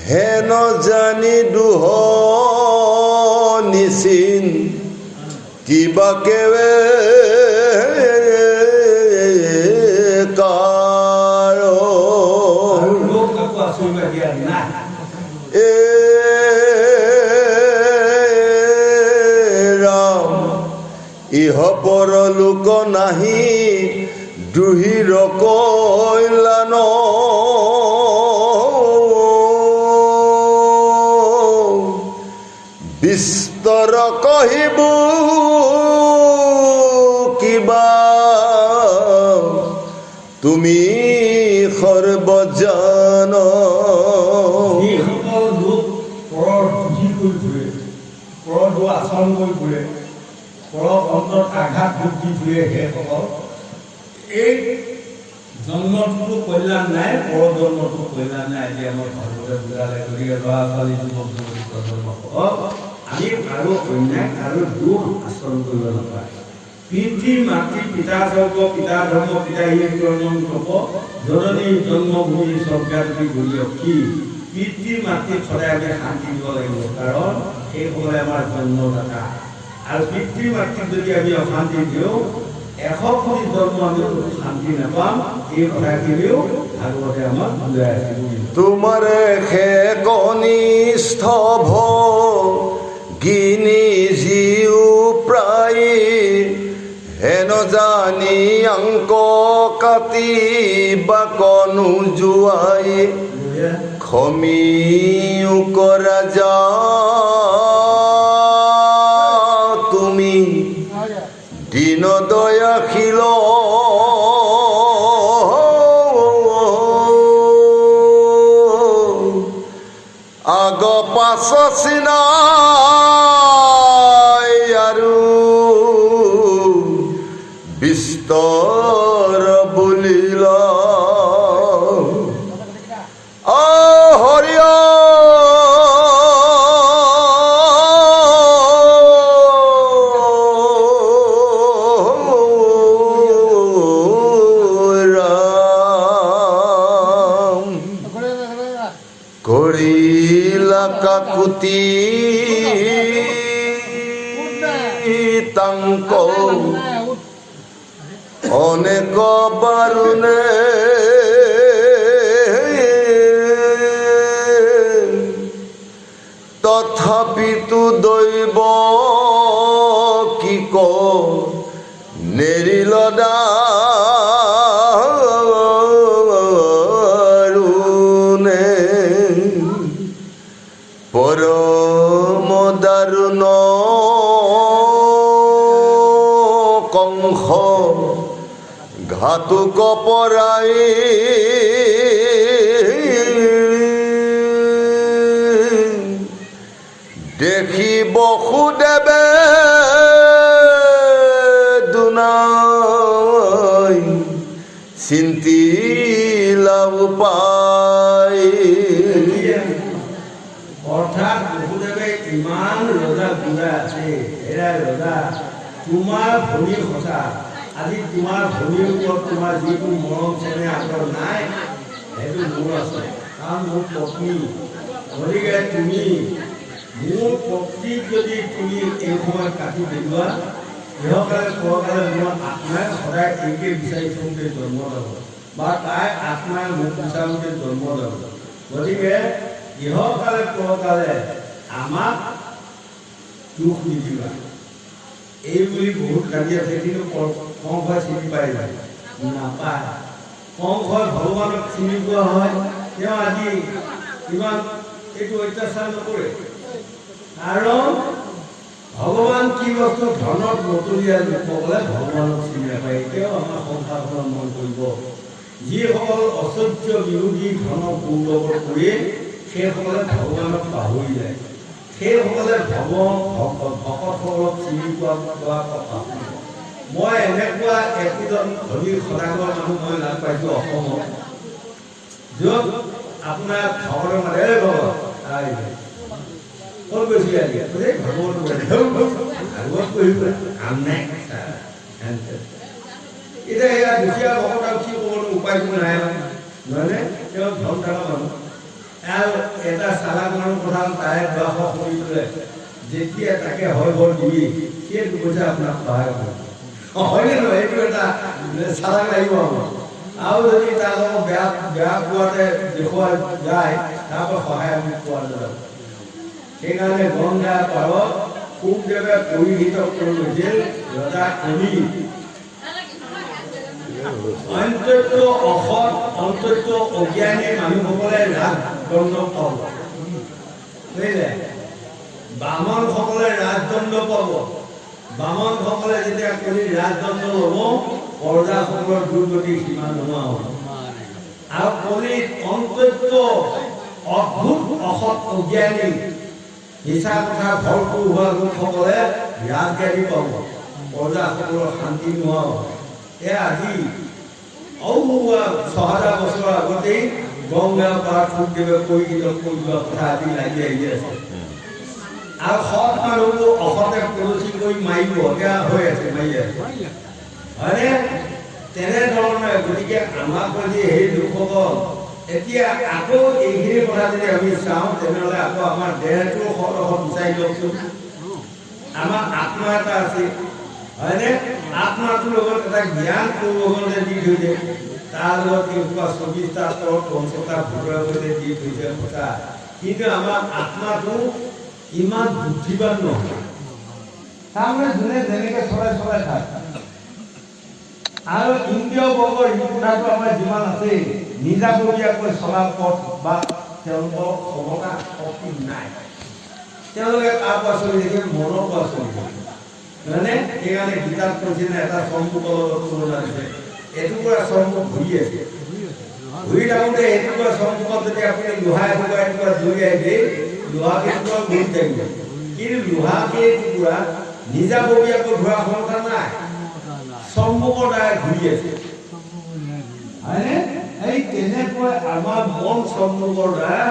হেন জানি দুহ নিচিন কিবা কেৱে লোক নাহি দুহিৰ কল্যাণ বিস্তৰ কহিব কিবা তুমি সৰ্বজন যিসকল লোক পৰৰ পুঁজি কৰি ফুৰে, পৰৰ আচৰণ কৰি ফুৰে, পৰৰ অন্তৰত আঘাত দুখ দি ফুৰে, সেইসকল এই জন্মটো কল্যাণ নাই, পৰ জন্মটো কল্যাণ নাই। আজি আমাৰ ভাগৱতে বুজালে। গতিকে ল'ৰা ছোৱালী যুৱক যুৱতী প্ৰজন্মসকলক আমি আৰু অন্যায় আৰু দুখ আচৰণ কৰিব নাপায়। পিতৃ মাতৃ পিতা স্বৰ্গ পিতা ধৰ্ম পিতা কৰ্ম তপ জননী জন্মভূমি স্বৰ্গাদী গৰিয়সী। পিতৃ মাতৃক সদায় আমি শান্তি দিব লাগিব, কাৰণ সেইসকলে আমাৰ জন্মদাতা। আৰু পিতৃ মাতৃক যদি আমি অশান্তি দিওঁ, 100 কোটি জন্ম আমি শান্তি নাপাম। এই কথাখিনিও ভাগৱতে আমাক বুজাই আছে। তোমাৰে হে কনিষ্ঠ ভগিনী জীৱ প্ৰায় হেন জানি অংক কাটি বা কনো জোৱাই ক্ষমিও কৰা যা তুমি দীন দয়াশীল আগ পাছ চিনাই আৰু বিস্তৰ বুলিলা হৰিয় কৰিলা কাকুতি তাংক অনেক বাৰুণে তথাপিতো দৈৱ কি ক নেৰিল দাৰুণে পৰম দাৰুণ কংস ঘাতুক পৰাই দেখি বসুদেৱে দুনাই চিন্তিলা উপায়। অৰ্থাৎ বসুদেৱে ইমান ৰজা বুজাই আছে, হেৰা ৰজা তোমাৰ ভনী সঁচা। আজি তোমাৰ ভনীৰ ওপৰত তোমাৰ যিটো মৰম চেনেহ আদৰ নাই, সেইটো মোৰ আছে, কাৰণ মোৰ পত্নী। গতিকে তুমি মোৰ পত্নীক যদি তুমি এই সময়ত কাটি পেলোৱা, ইহকালে পৰকালে মোৰ আত্মাই সদায় একে বিচাৰি থাকোঁতে জন্ম ল'ব, বা তাই আত্মাই মোক বিচাৰোঁতে জন্ম ল'ব। গতিকে ইহকালে পৰকালে আমাক দুখ নিদিবা, এই বুলি বহুত কান্দি আছে। কিন্তু কংসই চিনি পাই যায় নাপায়। কংসই ভগৱানক চিনি পোৱা হয়, তেওঁ আজি ইমান এইটো অত্যাচাৰ নকৰে। কাৰণ ভগৱান কি বস্তু, ধনত নতলীয়া লোকসকলে ভগৱানক চিনি নাপায়। এতিয়াও আমাৰ সংসাৰখনত মন কৰিব, যিসকল অসহ্য বিৰোধী ধনক গৌৰৱ কৰি সেইসকলে ভগৱানক পাহৰি যায়, সেইসকলে ভকতসকলক চিনি পোৱা কথা। মই এনেকুৱা একোজন ধনী সদাগৰ মানুহ মই লাভ পাইছোঁ অসমত, য'ত আপোনাৰ ভগৱানৰ মানে ক'ত গৈছিল আজি ভাগৱত পঢ়িব কাম নাই। এতিয়া এয়া দুখীয়া ভকত আৰু কি ক'বলৈ উপায়টো নাই নহয়নে? তেওঁ ধন থকা মানুহ আৰু এটা চালাক মানুহ কথা তাই বাস কৰি পেলাই যেতিয়া তাকে হয় বৰ দিবি সেইটো পইচা আপোনাক সহায় কৰিব, হয়নে নহয়? এইটো এটা চালাক লাগিব আমাক। আৰু যদি তাৰ লগত বেয়া পোৱাতে দেখুওৱা যায়, তাৰ পৰা সহায় আমি পোৱা নাযাব। সেইকাৰণে গংগা পাৰত শুকদেৱে পৰিহিত কৰি লৈছিল ৰজা কলি অন্তত অসৎ অন্তত অজ্ঞানী মানুহসকলে ৰাজদণ্ড পাব। বুজিলে? বামনসকলে ৰাজদণ্ড পাব। বামনসকলে যেতিয়া কলি ৰাজদণ্ড ল'ব, প্ৰজাসকলৰ দুৰ্গতি সীমা নোহোৱা হ'ব। আৰু কলিত অন্তত অদ্ভুত অসৎ অজ্ঞানী মিছা কথা ভৰপূৰ হোৱা লোকসকলে ৰাজগাদী পাব, প্ৰজাসকলৰ শান্তি নোহোৱা হ'ব। এয়া আজি ৬০০০ বছৰ আগতেই গংগা পাৰ সুখদেৱে পৰিগিত কৰি যোৱা কথা আজি লাগি আহি আছে। আৰু সৎ মানুহবোৰ অসতে কলচি কৰি মাৰিব, এয়া হৈ আছে, মাৰি আছে, হয়নে? তেনেধৰণে গতিকে আমাক যদি সেই লোকসকল এতিয়া আকৌ এইখিনি কথা যদি আমি চাওঁ, তেনেহ'লে আকৌ আমাৰ দেহটো সদশ বিচাৰি লওকচোন। আমাৰ আত্মা এটা আছে, হয়নে? আত্মাটোৰ লগত এটা জ্ঞান কৌশলে দি থৈছে, তাৰ লগত ২৪টা তলত ৫০টা ভূতৰ সৈতে দি থৈছে কথা। কিন্তু আমাৰ আত্মাটো ইমান বুদ্ধিবান নহয়। তাৰমানে যোনে যেনেকৈ চলাই চলাই থাকে। আৰু ইন্দ্ৰিয় বৰ্গৰ ৰিপুটাটো আমাৰ যিমান আছে, নিজাববীয়াকৈ চলা পথ বা তেওঁলোকৰ ক্ষমতা শক্তি নাই। তেওঁলোকে তাৰ পৰা চলি থাকে, মনৰ পৰা চলি থাকে, হয়নে? সেইকাৰণে গীতাত কৈছে নে এটা চম্পকৰ লগত তুলনা দিছে, এটুকুৰা চম্পক ঘূৰি আছে, ঘূৰি থাকোঁতে এটুকুৰা চম্পকত যদি আপুনি লোহা এটুকুৰা জড়িয়াই দিয়ে, লোহা কেইটুকুৰা ঘূৰি থাকিব। কিন্তু লোহা কেইটুকুৰা নিজাববীয়াকৈ ঘূৰা ক্ষমতা নাই, চম্পকৰ দ্বাৰা ঘূৰি আছে, হয়নে? এই তেনেকৈ আমাৰ মন চম্পকৰ দ্বাৰা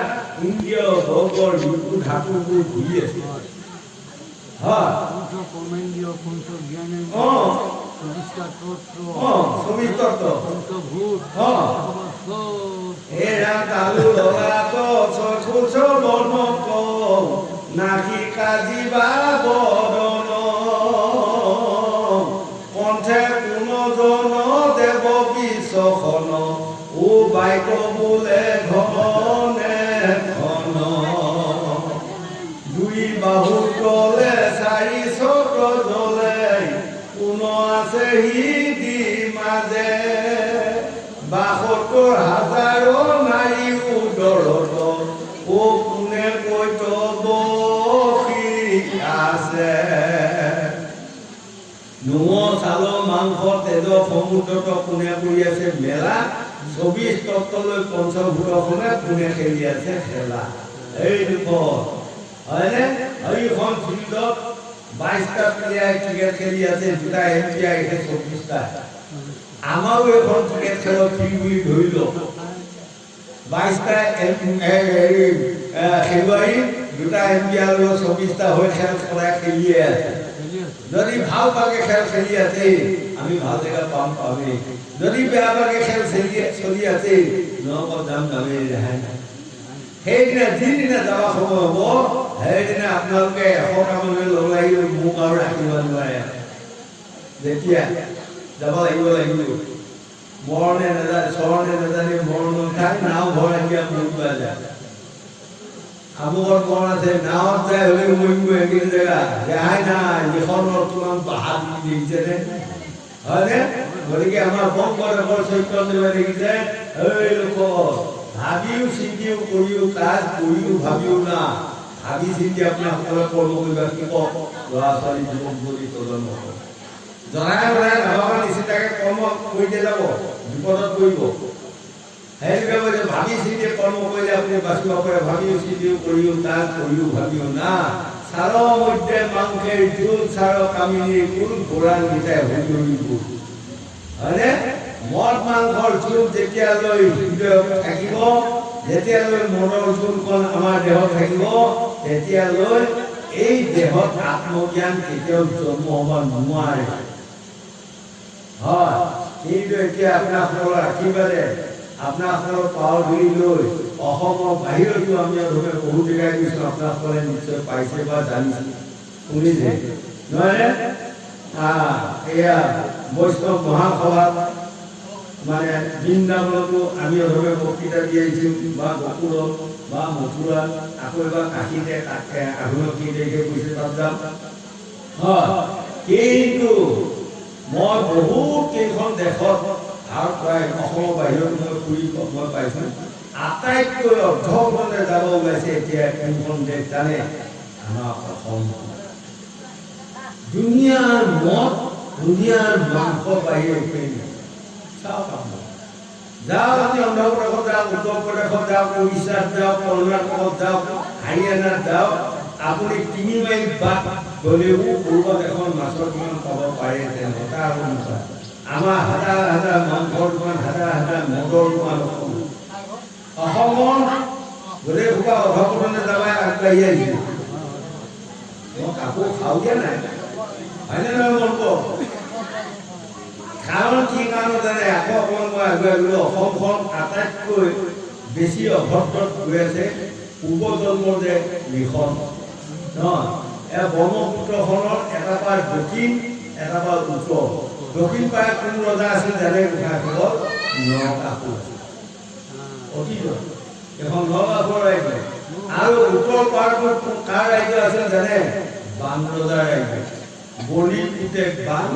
ইন্দ্ৰিয় বৰ্গৰ ৰিপু ধাতুবোৰ ঘূৰি আছে। হয়, নাসিকা জীৱা বদন কণ্ঠে কোনজন দেৱ বিশ্বখন, ও বাইক বোলে ঘনে ঘন, দুই বাহু তলে চাৰি চক্ৰ জ্বলে, কোন আছে সিদি মাজে, ৭২,০০০ নাৰী উদৰত, ও কোনে কৈত বসি আছে, নোহ চাল মাংস তেজ সমুদ্ৰত কোনে কৰি আছে মেলা, ২৪ তত্ত্বলৈ পঞ্চভূতখনে কোনে খেলি আছে খেলা। এই দুখন, হয়নে? এইখন ফিল্ডত ২২টা প্লেয়াৰ ক্ৰিকেট খেলি আছে, দুটা এম্পিয়াৰ আছে ২৪টা। আমাৰো এখন ক্ৰিকেট খেলৰ ফিল্ড বুলি ধৰি লওক, ২২টা খেলুৱৈ, দুটা এম্পিয়াৰ ২৪টা হৈ খেল সদায় খেলিয়ে আছে। যদি ভাল ভাগে খেল খেলি আছে, আমি ভাল জেগা পামেই। যদি বেয়া ভাগে খেল চলি আছে, নকত যাম দামেই ৰেহাই নাই। সেইদিনা যিদিনা যাব সময় হ'ব, সেইদিনা আপোনালোকে ১০০টা মানুহে লগ লাগি মোক আৰু ৰাখিব নোৱাৰে। যেতিয়া যাব লাগিব, মৰণে নাজানে, চৰণে নাজানে, মৰণ ঠাই নাও ঘৰ আহি মৰিব যায়। আমুকত মৰণ আছে, নাৱত যায় হ'লেও মৰিব একেই জেগা, ৰেহাই নাই। এইখনৰ কিমান পাহাৰ দেখিছেনে, হয়নে? গতিকে আমাৰ শংকৰদেৱৰ চৈতন্যদেৱে দেখিছে, এই লোক ভাবিও চিন্তিও কৰিও কাজ কৰিও ভাবিও না, ভাবি চিন্তি আপোনাসকলে কৰ্ম কৰিব শিকক। ল'ৰা ছোৱালী যুৱক যুৱতী প্ৰজন্ম জনাই জনাই নভবা নিচিন্তাকে কৰ্ম কৰিতে যাব, বিপদত পৰিব। সেইটোকে কৈছে ভাবি চিন্তি কৰ্ম কৰিলে আপুনি বাচিব পাৰে, ভাবিও চিন্তিও কৰিও কাজ কৰিও ভাবিও না, চাৰ মধ্যে মাংসেৰ জোল, চাৰ কামিনীৰ কুল, ঘোঁৰাল গীতাই হুঁচৰিবোৰ, হয়নে? মদ মাংসৰ জোল যেতিয়ালৈ হৃদয়ত থাকিব, যেতিয়ালৈ মনৰ জোলখন আমাৰ দেহত থাকিব, তেতিয়ালৈ এই দেহত আত্মজ্ঞান কেতিয়াও জন্ম হ'ব নোৱাৰে। হয়, কিন্তু এতিয়া আপোনাসকলৰ আশীৰ্বাদে, আপোনাসকলৰ পাও ধৰি লৈ অসমৰ বাহিৰতো আমি বহু জেগাই গৈছোঁ, আপোনাসকলে নিশ্চয় পাইছে বা জানিছে, শুনিছে, নহয়নে? এয়া বৈষ্ণৱ মহাসভাত মানে বৃন্দাবনতো আমি অধমে বক্তৃতা দি আহিছোঁ, বা গকুলত বা মথুৰাত, আকৌ এবাৰ কাশীতে আঘোণৰ ৩ তাৰিখে কৈছে তাত যাম। হয়, কিন্তু মই বহুত কেইখন দেশত আৰু প্ৰায় অসমৰ বাহিৰত মই ফুৰি মই পাইছোঁ আটাইতকৈ অৰ্ধখণ্ডে যাব ওলাইছে এতিয়া কোনখন দেশ জানে আমাৰ অসম দুনিয়াৰ মদ দুনিয়াৰ মাংস বাহিৰে চাওক যাওক আপুনি অন্ধ্ৰপ্ৰদেশত যাওক উত্তৰ প্ৰদেশত যাওক উৰিষ্যাত যাওক কৰ্ণাটকত যাওক হাৰিয়ানাত যাওক আপুনি 3 মাইল বাট গ'লেও ক'ৰবাত এখন মাছৰ দোকান পাব পাৰে তেনেকুৱা আৰু নহয় আমাৰ হাজাৰ হাজাৰ মাংসৰ দোকান হাজাৰ হাজাৰ মদৰ দোকান অসমৰ গোটেই সোপা অধঃপতনে যাবাই আগবাঢ়ি আহিছে মই কাকো খাওঁ দিয়া নাই হয়নে নহয় মন কওক কাৰণ কি কাৰণ জানে আকৌ অকণমান মই আগুৱাই গ'লো অসমখন আটাইতকৈ বেছি অভদ্ৰত গৈ আছে পূৰ্বজন্মৰ যে মিশন নহয় এই ব্ৰহ্মপুত্ৰখনৰ এটা পাৰ দক্ষিণ এটা পাৰ উত্তৰ দক্ষিণ পাৰে কোন ৰজা আছিল জানে গোসাঁইসকল নৰকাসুৰ অতীত এখন নৰকাসুৰ ৰাজ্য আৰু উত্তৰ পাৰটোত কাৰ ৰাজ্য আছিল জানে বান ৰজাৰ ৰাজ্য বলি পুতেক বান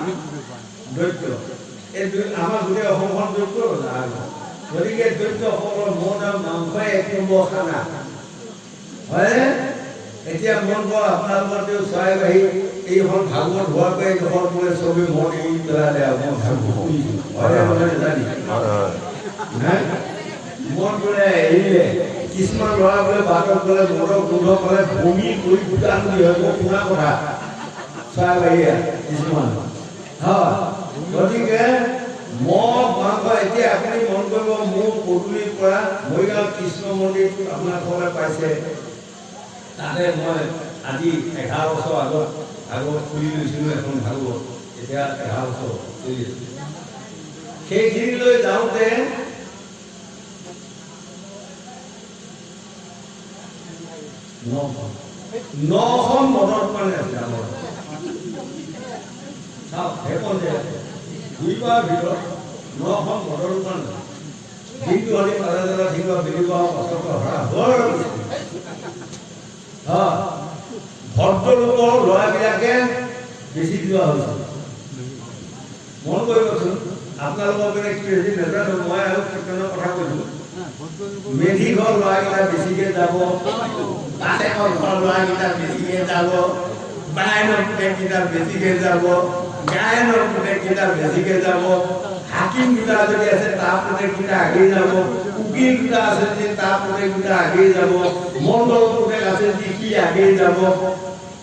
দৈত্য এই আমাৰ গোটেই অসমখন দৈত্য ৰজা গতিকে দৈত্যসকলৰ মদ আৰু মাংসই 1 নম্বৰ খানা হয় এতিয়া মন কৰ আপোনালোকৰ তেওঁ চৰাই বাঢ়ি এইখন ভাগৱত হোৱাকৈ এইডোখৰ বোলে চবেই মন এৰি পেলালে আৰু মই ভাগৱত শুনিছোঁ হয় মানে জানি মন বোলে এৰিলে কিছুমান ল'ৰা বোলে বাটত গ'লে মদৰ গোন্ধ পালে বমি কৰি গোটান দিয়ে শুনা কথা চৰাই বাঢ়িয়ে কিছুমান হয় গতিকে মদ মাংস এতিয়া আপুনি মন কৰিব মোৰ পদূলিৰ পৰা মৰিগাঁও কৃষ্ণ মন্দিৰটো আপোনালোকে পাইছে তাতে মই আজি 11 বছৰ আগত খুলি লৈছিলোঁ এখন ভাগৱত এতিয়া 11 বছৰ চলি আছে সেইখিনিলৈ যাওঁতে নখন মদত মানে আছে আমাৰ চাওক সেইখন যে 2 বাৰ ভিতৰত 9খন মদৰ দোকান দিনটো হ'লে তাৰে দ্বাৰা থাকিব বেলিব পাছত হৰা বৰ ভদ্ৰলোকৰ ল'ৰাবিলাকে বেছি যোৱা হৈছে মন কৰিবচোন আপোনালোকৰ পিনে কি হৈছে নাজানো মই আৰু কীৰ্তনৰ কথা কৈছোঁ মেধিঘৰ ল'ৰাকেইটা বেছিকৈ যাব তাতেকৰ ঘৰ ল'ৰাকেইটা বেছিকৈ যাব বায়নৰ পুতেককেইটা বেছিকৈ যাব গায়নৰ পুতেককেইটা বেছিকৈ যাব হাকিম দুটা যদি আছে তাৰ পুতেককেইটা আগেই যাব উকিল দুটা আছে যদি তাৰ পুতেককেইটা আগেই যাব মণ্ডল পুতেক আছে যদি সি আগেই যাব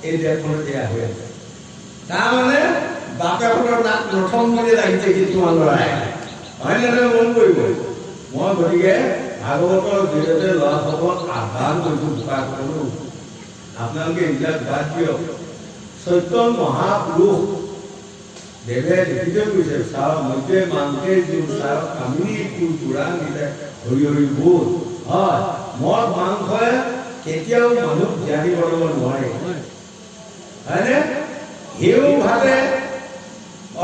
এই দেশখনত এয়া হৈ আছে তাৰমানে বাপেকৰ নাক প্ৰথম বুলি লাগিছে কিছুমান ল'ৰাই হয়নে নহয় মন কৰিব মই গতিকে ভাগৱতৰ জৰিয়তে ল'ৰাসকলক আহ্বান কৰিছোঁ বোকা কৰোঁ আপোনালোকে এইবিলাক বাদ দিয়ক চৈতন্য মহাপুৰুষ দেৱে লিখিত কৰিছে চাৰ মধ্যে মাংসে জোৰ চাৰ কামিনী ফুল পুৰাণ দিলে হৰি হৰি বোল হয় মদ মাংসই কেতিয়াও মানুহ জ্ঞানী কৰিব নোৱাৰে হয়নে হেউ ভাতে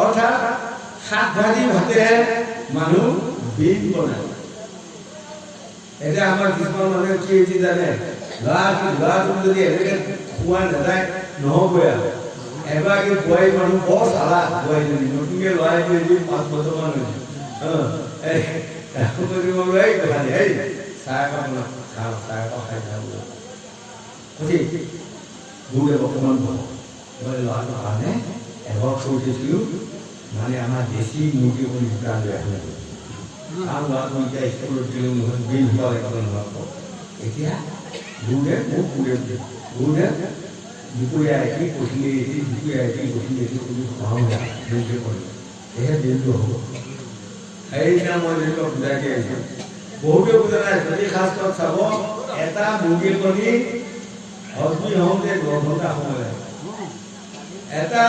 অৰ্থাৎ শাক ভাজি ভাতেহে মানুহ বিন বনায় এতিয়া আমাৰ কিছুমান মানুহে কি হৈছে জানে ল'ৰাটো যদি এনেকৈ খোৱা নাযায় নহ'বই আৰু এগৰাকী বোৱাৰী মানুহ বৰ চালা বোৱাৰীজনী নতুনকৈ ল'ৰাই যদি 5 বছৰমান হৈছে চাহ একাপ খাওঁ চাহ একাপ খাই থাকোঁ গুৰুদেৱ অকণমান বহক মই ল'ৰাটোৰ কাৰণে এঘৰ থৈ দিছিলোঁ মানে আমাৰ দেশী মুৰ্গী কৰি দোকান লৈ আহে কাৰণ ল'ৰাটো এতিয়া স্কুলত দিলোঁ নহয় বিল হোৱা একদম নহয় এতিয়া গুৰুদেৱ মোক গুৰুদেৱ দুপৰীয়া এটি পঠিলে এটি দুপৰীয়া এটি পঠিলে এটি কোনো খাওঁ বিলটো কৰিম সেয়েহে বিলটো হ'ব সেইদিনা মই যেনিবা বুজাই আহিছোঁ বহুতে বুজা নাই যদি শাস্ত্ৰত চাব এটা মুৰ্গী কণী হজমি হওঁতে 10 ঘণ্টা সময় লাগে এটা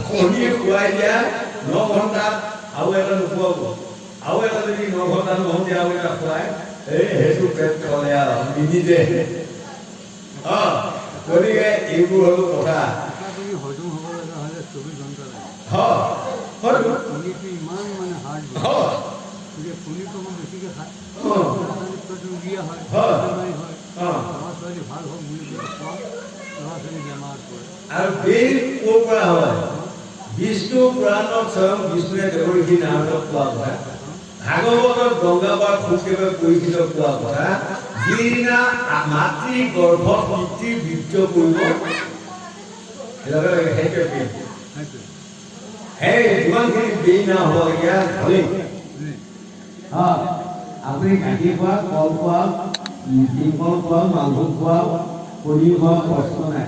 কণী খুৱাই দিয়া 9 ঘণ্টাত আৰু এটা নোখোৱাব আৰু এটা যদি 9 ঘণ্টা নহওঁতে আৰু এটা খুৱাই সেইটো পেট চলে আৰু নিদিতে গতিকে এইবোৰ হ'ল কথা হজম হ'ব লগা হ'লে 24 ঘণ্টা লাগে কণীটো ইমান মানে হাৰ্ড গতিকে কণীটো অকণ বেছিকৈ খায় দিয়া হয় ল'ৰা ছোৱালী ভাল হওক বুলি ল'ৰা ছোৱালী বেমাৰত পৰে আৰু বিল ক'ৰ পৰা হয় বিষ্ণু পুৰাণত স্বয়ং বিষ্ণুৱে দেৱৰ্ষি নাৰদক কোৱা কথা, ভাগৱতত গংগাবাৰ খুচেৰে পৰিচিত কোৱা কথা, যিদিনা মাতৃ গৰ্ভত পিতৃ বীৰ্য পৰিব সেইটোৱে সেই যিমানখিনি দেৰি না হ'বলগীয়া হ'লেই আপুনি গাখীৰ খোৱা, কল খোৱা, ভীমকল খোৱা, মালভোগ খোৱা, কণী খোৱা প্ৰশ্ন নাই।